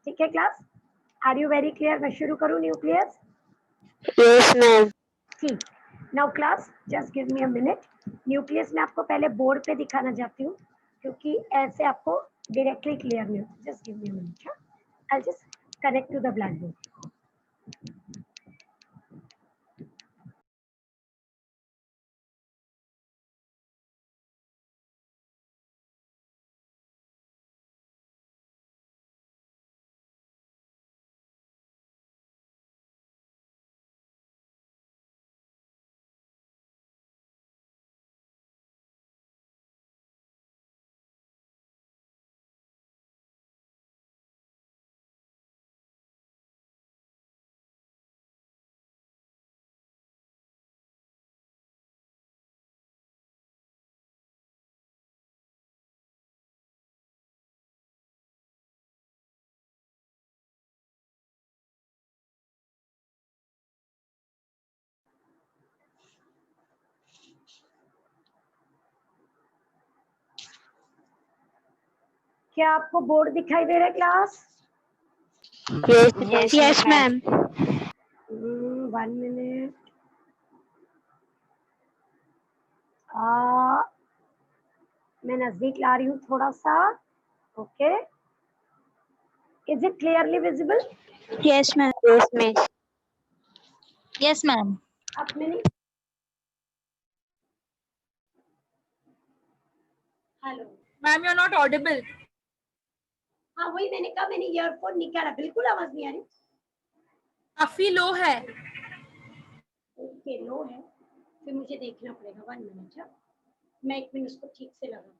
ठीक है class, are you very clear? मैं शुरू करूं न्यूक्लियस? Yes, ma'am. ठीक, now class just give me a minute. Nucleus मैं आपको पहले बोर्ड पे दिखाना चाहती हूँ क्योंकि ऐसे आपको डायरेक्टली क्लियर नहीं होता। Just give me a minute, I just connect to the black board. क्या आपको बोर्ड दिखाई दे रहा है class? Yes, ma'am. Yes, ma'am. 1 minute. मैं नजदीक ला रही हूँ थोड़ा सा। Okay, is it clearly visible? Yes, ma'am. Yes, ma'am. Yes, ma'am. आपने नहीं? Hello, ma'am, you are not audible. हाँ वही मैंने कहा, मैंने ईयरफोन निकाला, बिल्कुल आवाज नहीं आ रही। काफी लो है। ओके, लो है, फिर मुझे देखना पड़ेगा। 1 मिनट, मैं 1 मिनट उसको ठीक से लगा।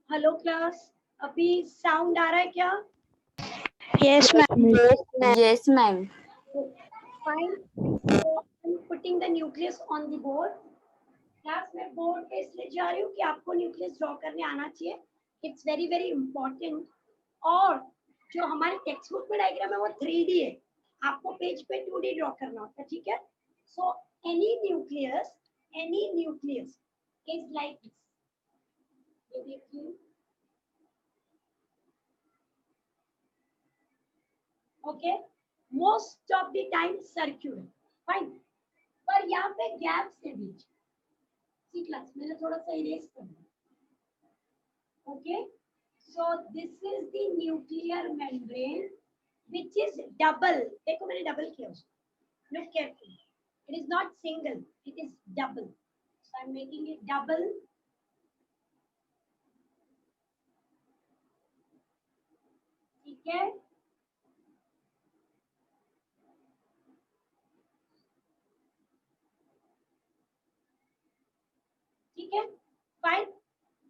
हेलो क्लास, अभी साउंड आ रहा है क्या? Yes, ma'am. Yes, ma'am. Yes, ma'am. Fine. So I'm putting the nucleus on the board. Class में बोर्ड पे इसलिए जा रही हूँ कि आपको न्यूक्लियस ड्रॉ करने आना चाहिए। It's very very important. और जो हमारे टेक्स्ट बुक में डायग्राम है वो 3D है, आपको पेज पे 2D ड्रॉ करना होता है, ठीक है? So any nucleus is like this. ये देखिए, okay, most of the time circular, fine, पर यहाँ पे गैप्स है बीच। ठीक क्लास, मैंने थोड़ा सा इरेज कर दिया। Okay, so this is the nuclear membrane which is double। देखो मैंने डबल किया उसको, look carefully, it is not single, it is double, so I'm making it double। ठीक है, ठीक है, फाइन।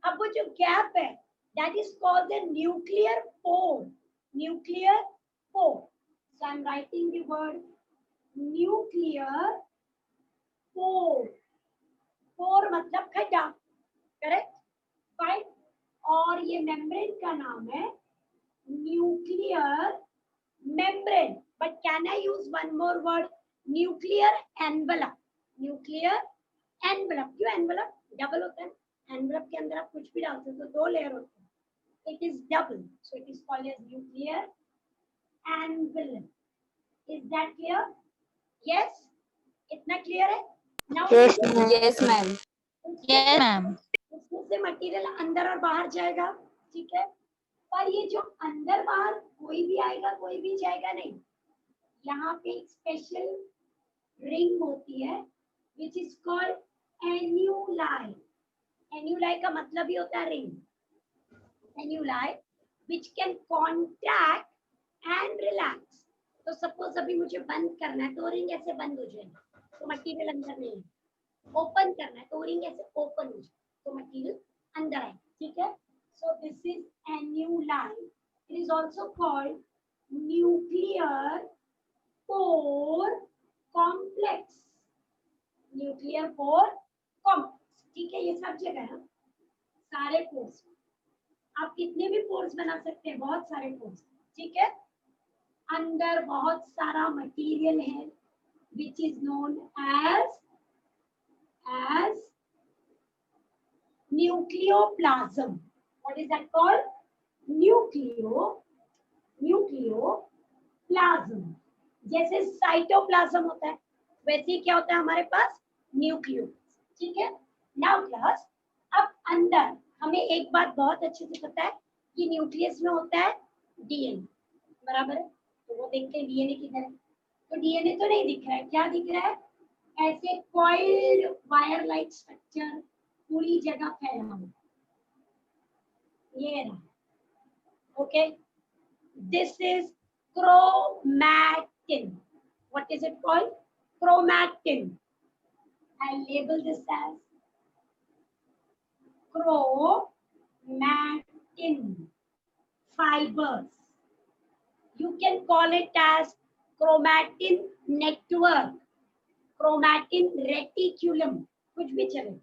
अब वो जो गैप है that is called the nuclear pore, nuclear pore, so I'm writing the word nuclear pore। pore मतलब खड्डा, करेक्ट, फाइन। और ये मेम्ब्रेन का नाम है nuclear membrane, but can I use one more word, nuclear envelope. Nuclear envelope, क्यों envelope? Double होता है, एनवलप के अंदर आप कुछ भी डालते हो तो 2 लेयर होते हैं, it is double, so it is called as nuclear envelope। is that clear? Yes, इतना clear है? Now Yes, ma'am. Yes, ma'am. Yes, ma'am. उसमें से मटेरियल अंदर और बाहर जाएगा, ठीक है। पर ये जो अंदर बाहर कोई भी आएगा कोई भी जाएगा नहीं, यहाँ पे एक स्पेशल रिंग होती है विच इज कॉल्ड एन्यूलाई। एन्यूलाई का मतलब ही होता है ring. Annuli which can contact and relax. तो सपोज अभी मुझे बंद करना है तो रिंग ऐसे बंद हो जाएगा, तो मटेरियल अंदर नहीं है। ओपन करना है तो रिंग ऐसे ओपन हो जाए तो मटेरियल अंदर आए, ठीक है। So this is annuli. It is also called nuclear pore complex. Nuclear pore complex, ठीक है। ये सब जगह है, सारे पोर्स। आप कितने भी पोर्स बना सकते हैं, बहुत सारे पोर्स, ठीक है। अंदर बहुत सारा मटेरियल है which is known as nucleoplasm. What is that called? nucleoplasm. जैसे साइटोप्लाज्म होता है वैसे ही क्या होता है हमारे पास, न्यूक्लियो, ठीक है। नाउ क्लास, अब अंदर हमें एक बात बहुत अच्छे से पता है कि न्यूक्लियस में होता है डीएनए, बराबर है। तो वो देखते हैं डीएनए किधर है, तो डीएनए तो नहीं दिख रहा है, क्या दिख रहा है, ऐसे कॉइल्ड वायर लाइक स्ट्रक्चर पूरी जगह फैला हुआ, ये रहा, okay. This is chromatin. What is it called? Chromatin. I'll label this as chromatin fibers. You can call it as chromatin network, chromatin reticulum, कुछ भी चले।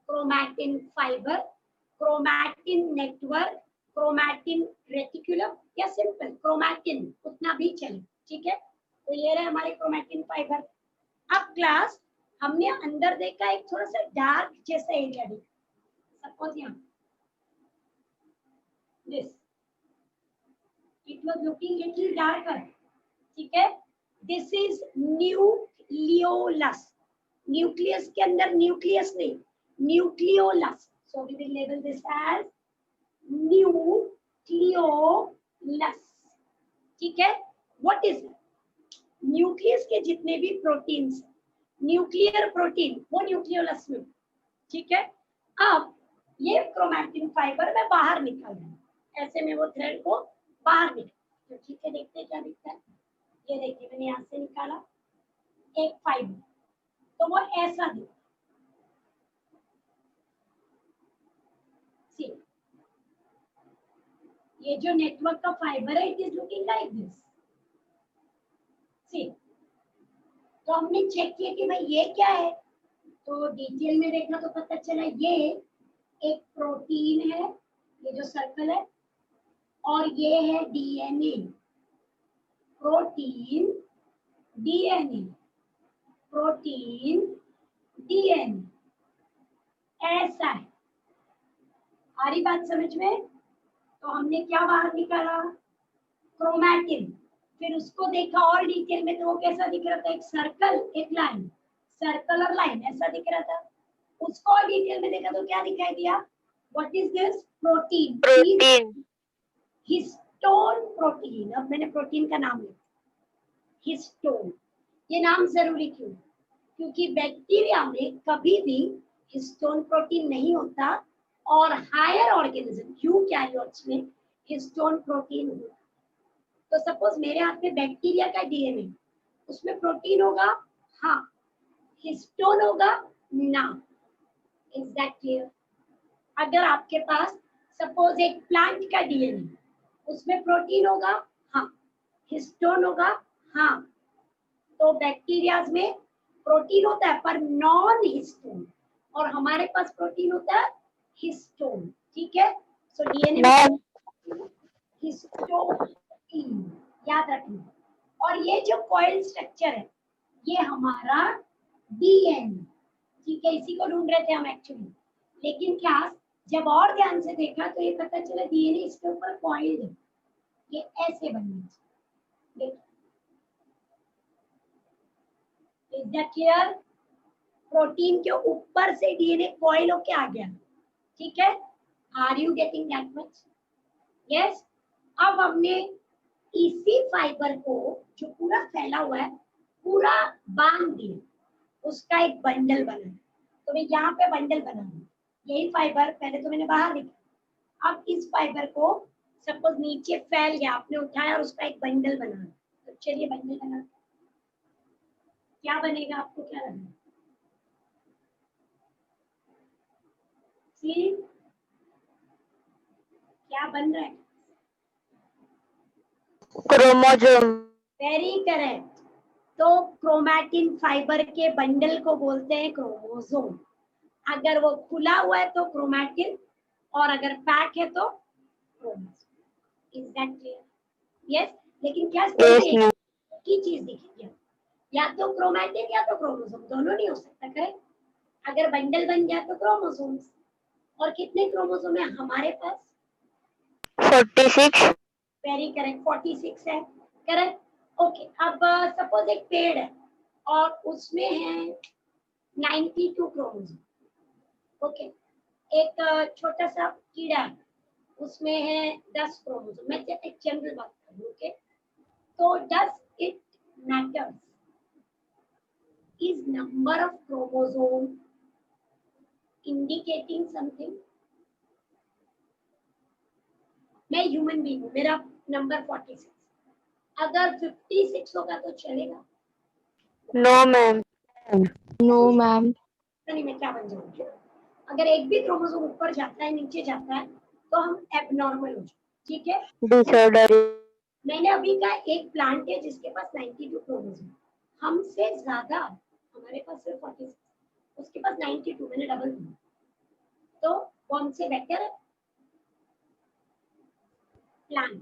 chromatin fiber, chromatin network, chromatin reticulum या सिंपल chromatin, उतना भी चले, ठीक है। तो ये रहे हमारे chromatin fiber। अब क्लास हमने अंदर देखा एक थोड़ा सा डार्क जैसा एरिया देखा, सपोज यहाँ this, it was looking little darker, ठीक है। this is nucleolus, न्यूक्लियस के अंदर न्यूक्लियस नहीं, nucleolus. So we will label this as nucleolus, ठीक है। What is it? न्यूक्लियस के जितने भी प्रोटीन्स, न्यूक्लियर प्रोटीन वो न्यूक्लियोलस में, ठीक है। अब ये क्रोमैटिन फाइबर मैं बाहर निकाल रहा हूँ, ऐसे में वो थ्रेड को बाहर निकाल, तो ठीक है। देखते हैं क्या दिखता है, ये देखिए मैंने यहाँ से निकाला एक फाइबर, तो वो ऐसा दिखता है। ये जो नेटवर्क का फाइबर है, it is looking like this. See, तो हमने चेक किया कि भाई ये क्या है, तो डिटेल में देखा तो पता चला ये एक प्रोटीन है, ये जो सर्कल है, और ये है DNA. Protein DNA, protein DNA, ऐसा है। आ रही बात समझ में? तो हमने क्या बाहर निकाला, क्रोमैटिन। फिर उसको देखा और डिटेल में, तो वो कैसा दिख रहा था, एक सर्कल एक लाइन, सर्कल और लाइन ऐसा दिख रहा था। उसको और डिटेल में देखा तो क्या दिखाई दिया, what is this, protein, histone protein. अब मैंने प्रोटीन का नाम लिखा हिस्टोन। ये नाम जरूरी क्यों, क्योंकि बैक्टीरिया में कभी भी हिस्टोन प्रोटीन नहीं होता, और हायर ऑर्गेनिज्म यूकैरियोट्स में हिस्टोन प्रोटीन होता। तो सपोज मेरे हाथ में बैक्टीरिया का डीएनए, उसमें प्रोटीन होगा, हाँ, हिस्टोन होगा ना। Is that clear? अगर आपके पास सपोज एक प्लांट का डीएनए, उसमें प्रोटीन होगा, हाँ, हिस्टोन होगा, हाँ। तो बैक्टीरियाज में प्रोटीन होता है पर नॉन हिस्टोन, और हमारे पास प्रोटीन होता है हिस्टोन, ठीक है। सो डीएनए में हिस्टोन याद रखना। और ये जो कॉइल स्ट्रक्चर है ये हमारा डीएनए, ठीक है। इसी को ढूंढ रहे थे हम एक्चुअली, लेकिन क्लास जब और ध्यान से देखा तो ये पता चला डीएनए इसके ऊपर कॉइल्ड है, ये ऐसे बनना चाहिए। Is that clear? प्रोटीन के ऊपर से डीएनए कॉइल होके आ गया, ठीक है, are you getting that much? Yes. अब हमने इसी फाइबर को जो पूरा फैला हुआ है पूरा बांध दिया, उसका एक बंडल बना। तो मैं यहाँ पे बंडल बना दूँ, यही फाइबर पहले तो मैंने बाहर निकाला, अब इस फाइबर को सपोज नीचे फैल गया, आपने उठाया और उसका एक बंडल बना। तो चलिए बंडल बना, क्या बनेगा, आपको क्या लगेगा? क्या बन रहा है? क्रोमोसोम। Very correct. तो क्रोमैटिन फाइबर के बंडल को बोलते हैं क्रोमोसोम। अगर वो खुला हुआ है तो क्रोमैटिन, और अगर पैक है तो chromosome. Is that clear? Yes. लेकिन क्या यस मैम। की चीज दिखेगी, या तो क्रोमैटिन या तो क्रोमोसोम, दोनों नहीं हो सकता, करेक्ट? अगर बंडल बन गया तो क्रोमोसोम्स। और कितने क्रोमोसोम है हमारे पास? 46। वेरी करेक्ट, 46 है, करेक्ट। ओके, अब सपोज एक पेड़ है और उसमें है 92 क्रोमोसोम। ओके, एक छोटा सा कीड़ा है, उसमें है 10 क्रोमोसोम। मैं एक जनरल बात कर रही हूँ, ओके? तो does it matters is number of chromosome indicating something? मैं ह्यूमन बीइंग हूँ, मेरा नंबर 46, अगर 56 होगा तो चलेगा? No ma'am. No ma'am. नहीं, मैं क्या बन जाऊंगी? अगर एक भी क्रोमोसोम ऊपर जाता है नीचे जाता है तो हम एबनॉर्मल हो जाए, ठीक है? डिसऑर्डर। मैंने अभी का एक प्लांट है जिसके पास 92 क्रोमोसोम, हमसे ज्यादा, हमारे पास सिर्फ 46, उसके पास 92, मैंने डबल दिया। तो कौन से बेटर है? प्लांट।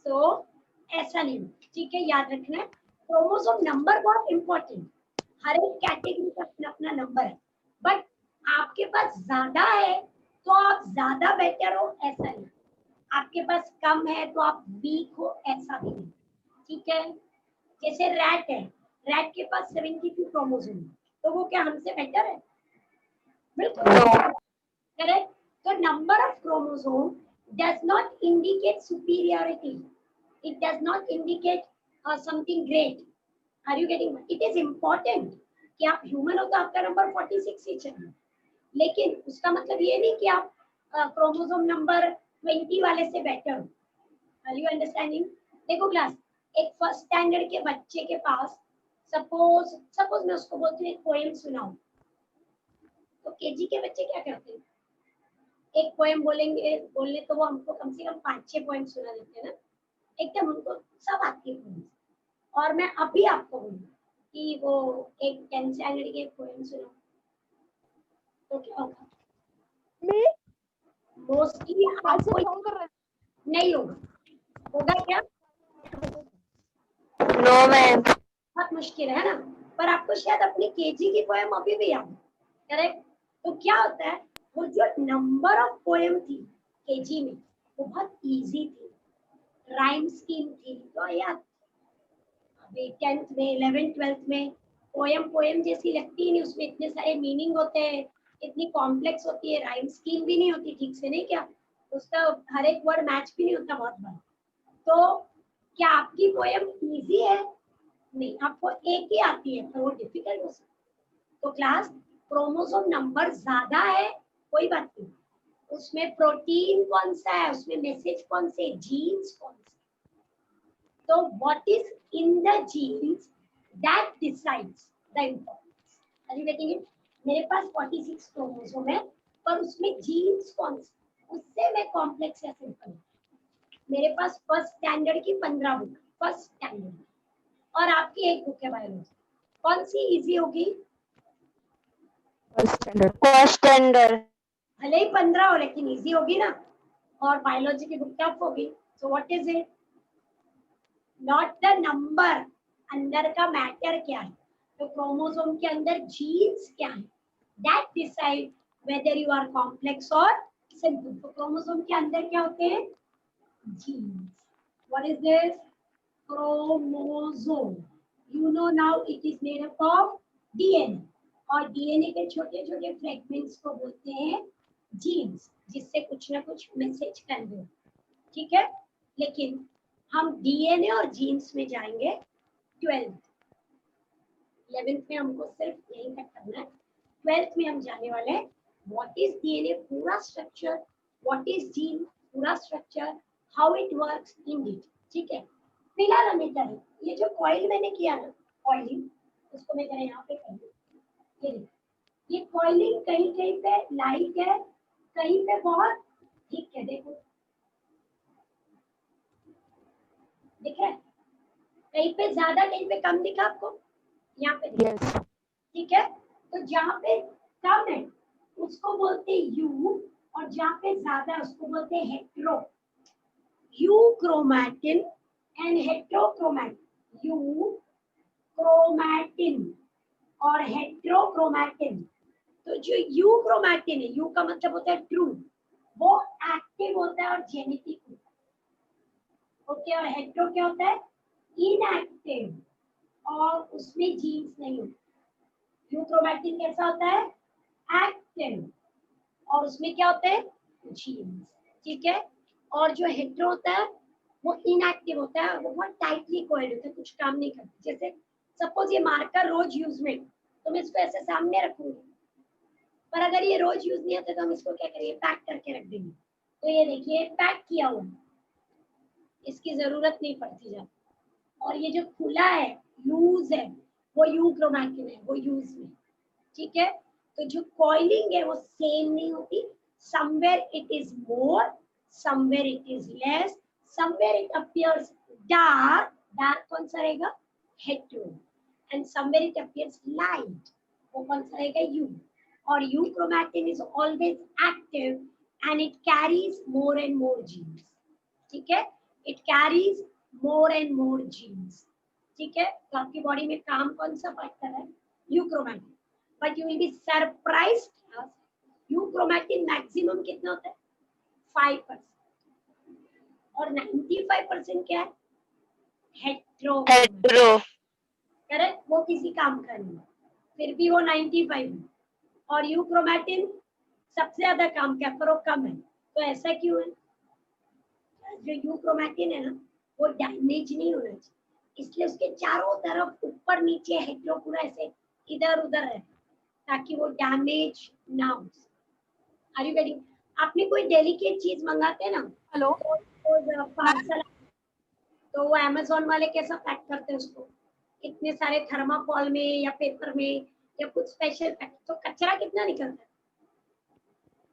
सो ऐसा नहीं, ठीक है, याद रखना है क्रोमोसोम नंबर बहुत इंपॉर्टेंट। हर एक कैटेगरी का अपना अपना नंबर है, बट आपके पास ज्यादा है तो आप ज्यादा बेटर हो, ऐसा नहीं। आपके पास कम है तो आप वीक हो, ऐसा भी नहीं, ठीक है? जैसे रैट है, रैट के पास 72 क्रोमोसोम, तो वो क्या हमसे बेटर है? बिल्कुल नो। करेक्ट। तो number of chromosome does not indicate superiority, it does not indicate something great. Are you getting it? It is important कि आप ह्यूमन हो तो आपका नंबर 46 ही चाहिए, लेकिन उसका मतलब ये नहीं कि आप क्रोमोसोम नंबर 20 वाले से बेटर हो। Are you understanding? देखो क्लास, एक फर्स्ट स्टैंडर्ड के बच्चे के पास सपोज मैं उसको बोलती हूँ एक पोएम सुनाओ, तो केजी के बच्चे क्या करते हैं? एक पोएम बोलने तो वो हमको कम से कम 5-6 पोएम सुना देते हैं ना, एकदम उनको सब आती है पोएम। और मैं अभी आपको बोलूँ कि वो एक 10th स्टैंडर्ड की पोएम सुनाओ, तो क्या होगा? मोस्टली आपको नहीं होगा। होगा क्या? No ma'am. बहुत मुश्किल है ना, पर आपको शायद अपनी केजी की पोएम अभी भी याद है, करेक्ट? तो क्या होता है, वो जो नंबर ऑफ पोएम थी केजी में वो बहुत इजी थी, राइम स्कीम थी, तो याद। अभी 10th में 11th 12th में पोएम जैसी लगती नहीं, उसमें इतने सारे मीनिंग होते हैं, इतनी कॉम्प्लेक्स होती है, राइम स्कीम भी नहीं होती ठीक से, नहीं क्या? उसका हर एक वर्ड मैच भी नहीं होता बहुत बार। तो क्या आपकी पोएम इजी है? नहीं, आपको एक ही आती है पर वो डिफिकल्ट हो सकता है। तो क्लास, क्रोमोसोम नंबर ज्यादा है कोई बात नहीं, उसमें प्रोटीन कौन सा है, उसमें मैसेज कौन से, जीन्स कौन से? तो what is in the genes that decides the importance. Are you getting it? मेरे पास 46 क्रोमोसोम है, पर उसमें जीन्स कौन से, उससे मैं कॉम्प्लेक्स या सिंपल। मेरे पास फर्स्ट स्टैंडर्ड की 15 बुक, फर्स्ट स्टैंडर्ड, और आपकी एक बुक है बायोलॉजी, कौन सी इजी होगी? First standard. भले ही 15 हो लेकिन इजी होगी ना, और बायोलॉजी की बुक टफ होगी। So what is it? Not the number, अंदर का मैटर क्या है, तो क्रोमोसोम के अंदर जीन्स क्या है, that decide whether you are complex और सिंपल। तो क्रोमोसोम के अंदर क्या होते हैं? Genes. What is this? Chromosome. You know now it is made up of DNA, और DNA के छोटे छोटे फ्रेगमेंट्स को बोलते हैं जीन्स, जिससे कुछ ना कुछ मैसेज कन्वे हो, ठीक है। लेकिन हम डीएनए और जीन्स में जाएंगे 12th, 11th में हमको सिर्फ यही तक करना है। 12th में हम जाने वाले हैं व्हाट इज डीएनए पूरा स्ट्रक्चर, व्हाट इज जीन पूरा structure, how it works in detail, ठीक है। फिलहाल हमें करें ये जो कॉइल मैंने किया ना, कॉइलिंग, उसको मैं जरा यहाँ पे कर दूं। ये देखो, ये कॉइलिंग कहीं कहीं पे लाइट है, कहीं पे बहुत ठीक है, देखो दिख रहा है, कहीं पे ज्यादा कहीं पे कम दिखा आपको, यहाँ पे दिखा, Yes. ठीक है। तो जहाँ पे कम है उसको बोलते हैं यू, और जहाँ पे ज्यादा है उसको बोलते हैं hetero. You chromatin and heterochromatin, you chromatin और हेट्रोक्रोमैटिन। तो जो यू क्रोमैटिन है, यू का मतलब होता है ट्रू, वो एक्टिव होता है और जेनेटिक होता है, ओके। और हेट्रो क्या होता है, इनएक्टिव और उसमें जीन्स नहीं होते। यू क्रोमैटिन कैसा होता है, एक्टिव, और उसमें क्या होते हैं, जीन्स, ठीक है। और जो हेट्रो होता है वो इनएक्टिव होता है, वो बहुत टाइटली कोएड होता है, कुछ काम नहीं करता। जैसे सपोज ये मार्कर रोज यूज में, तो मैं इसको ऐसे सामने रखूंगी, पर अगर ये रोज यूज नहीं होता तो हम इसको क्या करेंगे, पैक करके रख देंगे। तो ये देखिए पैक किया हुआ है, इसकी जरूरत नहीं पड़ती जाती। और ये जो खुला है, लूज है, वो यू क्रोमैटिन है, वो यूज में, ठीक है। तो जो कॉइलिंग है वो सेम नहीं होती, somewhere it is more, somewhere it is less, somewhere it appears dark, dark कौन सा रहेगा, hetero, and somewhere it appears light, वो कौन सा रहेगा, यू। और euchromatin is always active and it carries more and more genes, ठीक है। It carries more and more genes, ठीक है। तो आपकी बॉडी में काम कौन सा पार्ट कर रहा है, you chromatin. But you will be surprised, you chromatin maximum कितना होता है, 5%, और 95% क्या है, हेट्रो, Hetero. करेक्ट। वो किसी काम का नहीं है, फिर भी वो 95 है। और यू क्रोमैटिन सबसे ज्यादा काम क्या, पर वो कम है। तो ऐसा क्यों है, जो यू क्रोमैटिन है ना, वो डैमेज नहीं होना चाहिए, इसलिए उसके चारों तरफ ऊपर नीचे हेट्रो पूरा ऐसे इधर उधर है, ताकि वो डैमेज ना हो। Are you getting? आपने कोई डेलिकेट चीज मंगाते हैं ना, हेलो तो पार्सल, तो वो अमेज़न वाले कैसा पैक करते हैं उसको, इतने सारे थर्माकोल में या पेपर में या कुछ स्पेशल पैक, तो कचरा कितना निकलता है,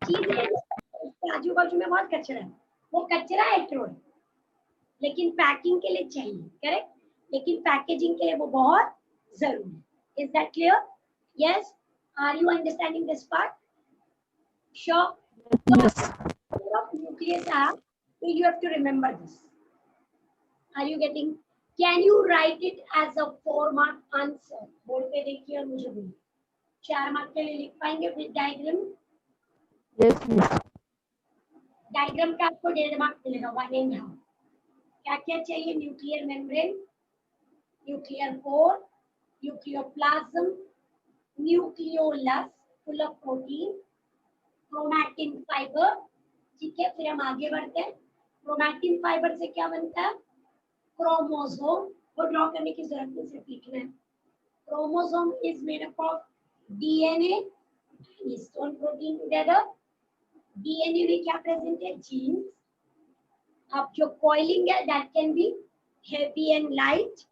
चीज है उसके आजू बाजू में बहुत कचरा है, वो कचरा हेट्रो है, लेकिन पैकिंग के लिए चाहिए, करेक्ट। लेकिन पैकेजिंग के लिए वो बहुत जरूरी है। Is that clear? Yes, are you understanding this part? Sure. Yes. Of nucleus are, so you have to remember this. Are you getting? Can you write it as a 4-mark answer? Board पे देखिए और मुझे बोलिए, 4 mark के लिए लिख पाएंगे with diagram? Yes, miss. Diagram का आपको 1.5 मार्क मिलेगा, 1.5। क्या क्या चाहिए, nuclear membrane, nuclear core, nucleoplasm, nucleolus full of protein, chromatin fibre, ठीक है। फिर हम आगे बढ़ते हैं, क्रोमैटिन फाइबर से क्या बनता है, क्रोमोसोम, को ड्रॉ करने की जरूरत नहीं, सिर्फ लिखना है। Chromosome is made up of DNA and histone protein together. DNA में क्या प्रेजेंट है, जीन्स। अब जो कॉइलिंग है that can be heavy and light,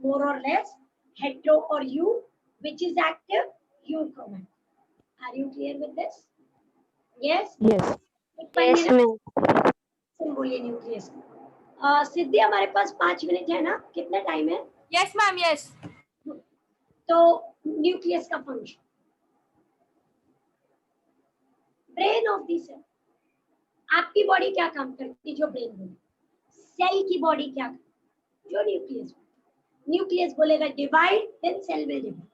more और लेस, हेट्रो और eu, which is active, euchromatin. Are you clear with this? Yes. Yes. yes Yes, ma'am. बोलिए nucleus. सिद्धि हमारे पास 5 मिनट है ना, कितना टाइम है? Yes ma'am yes. तो nucleus का function, brain of the cell. आपकी बॉडी क्या काम करती है, जो ब्रेन बोले, सेल की बॉडी क्या करती है, जो न्यूक्लियस। न्यूक्लियस बोलेगा divide, then cell will divide.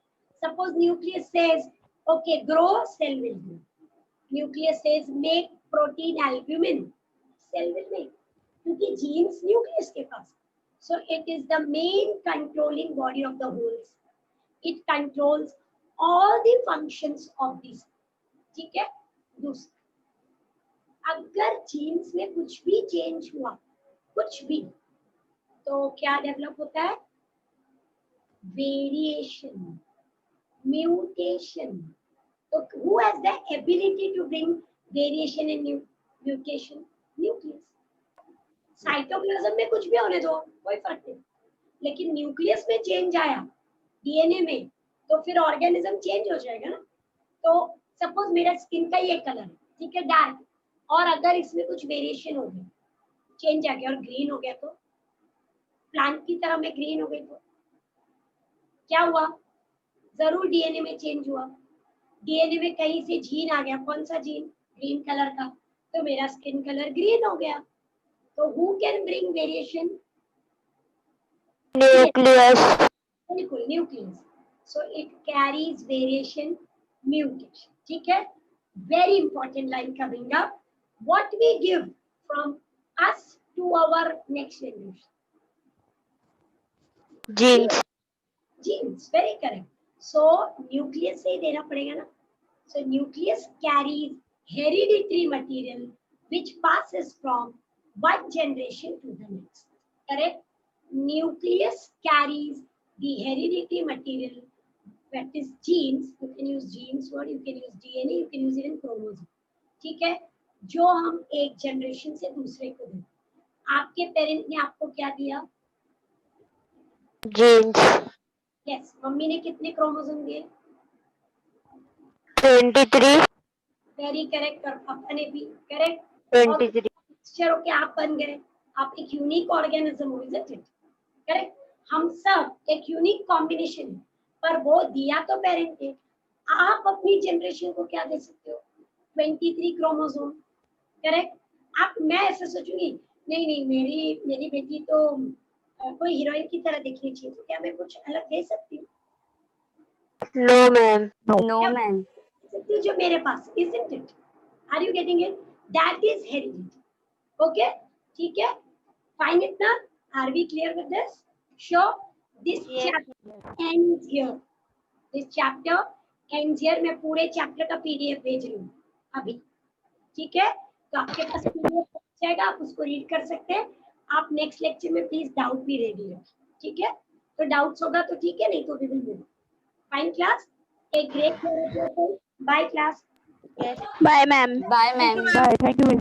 Suppose nucleus says okay grow, cell will grow. Nucleus says make protein albumin, cell will make, क्योंकि जीन्स न्यूक्लियस के पास। So it is the main controlling body of the whole cell. It controls all the functions of the cell. ठीक है? दूसरा, अगर jeans में कुछ भी चेंज हुआ, कुछ भी, तो क्या डेवलप होता है? Variation, mutation. तो who has the ability to bring variation and mutation? Nucleus. Cytoplasm में कुछ भी होने दो, कोई फर्क नहीं, लेकिन न्यूक्लियस में चेंज आया डीएनए में, तो फिर ऑर्गेनिज्म चेंज हो जाएगा ना. तो सपोज मेरा स्किन का ये कलर है, ठीक है, डार्क, और अगर इसमें कुछ वेरिएशन हो गया, चेंज आ गया और ग्रीन हो गया, तो प्लांट की तरह मैं ग्रीन हो गई, तो क्या हुआ? जरूर डीएनए में चेंज हुआ. डीएनए में कहीं से जीन आ गया, कौन सा जीन? ग्रीन कलर का, तो मेरा स्किन कलर ग्रीन हो गया. तो who can bring variation? Nucleus. बिल्कुल, nucleus. So it carries variation, mutation. ठीक है, very important line coming up. What we give from us to our next generation? Genes. Genes, very correct. So nucleus से ही देना पड़ेगा ना. So nucleus carries hereditary material which passes from one generation to the next. Correct? Nucleus carries the hereditary material, that is genes. You can use genes word, you can use DNA, you can use even chromosome. ठीक है, जो हम एक generation से दूसरे को देते. आपके पेरेंट ने आपको क्या दिया? जीन्स. यस. मम्मी ने कितने क्रोमोसोम दिए? 23. Very correct. और पापा ने भी करेक्ट. 23. मिक्सचर होके आप बन गए. आप एक यूनिक ऑर्गेनिज्म हो, इजंट इट? करेक्ट. हम सब एक यूनिक कॉम्बिनेशन है, पर वो दिया तो पेरेंट ने. आप अपनी जनरेशन को क्या दे सकते हो? 23 क्रोमोसोम. करेक्ट. आप, मैं ऐसे सोचूंगी, नहीं नहीं, मेरी बेटी तो कोई हीरोइन की तरह दिखनी चाहिए, तो क्या मैं कुछ अलग दे सकती हूँ? No ma'am. No, ma'am. जो मेरे पास, isn't it? Are you getting it? That is heredity. Okay? ठीक है? Find it now. Are we clear with this? Sure. This chapter ends here. This chapter ends here. मैं पूरे chapter का PDF भेज रही हूँ अभी. ठीक है? तो आपके पास PDF पहुंच जाएगा, आप उसको रीड कर सकते हैं. आप नेक्स्ट लेक्चर में प्लीज डाउट भी रेडी रखें. ठीक है? तो डाउट्स होगा तो ठीक है, नहीं तो we will do. Fine class. A great care of yourself. Bye class. Bye, ma'am. Bye, ma'am. Bye. Thank you.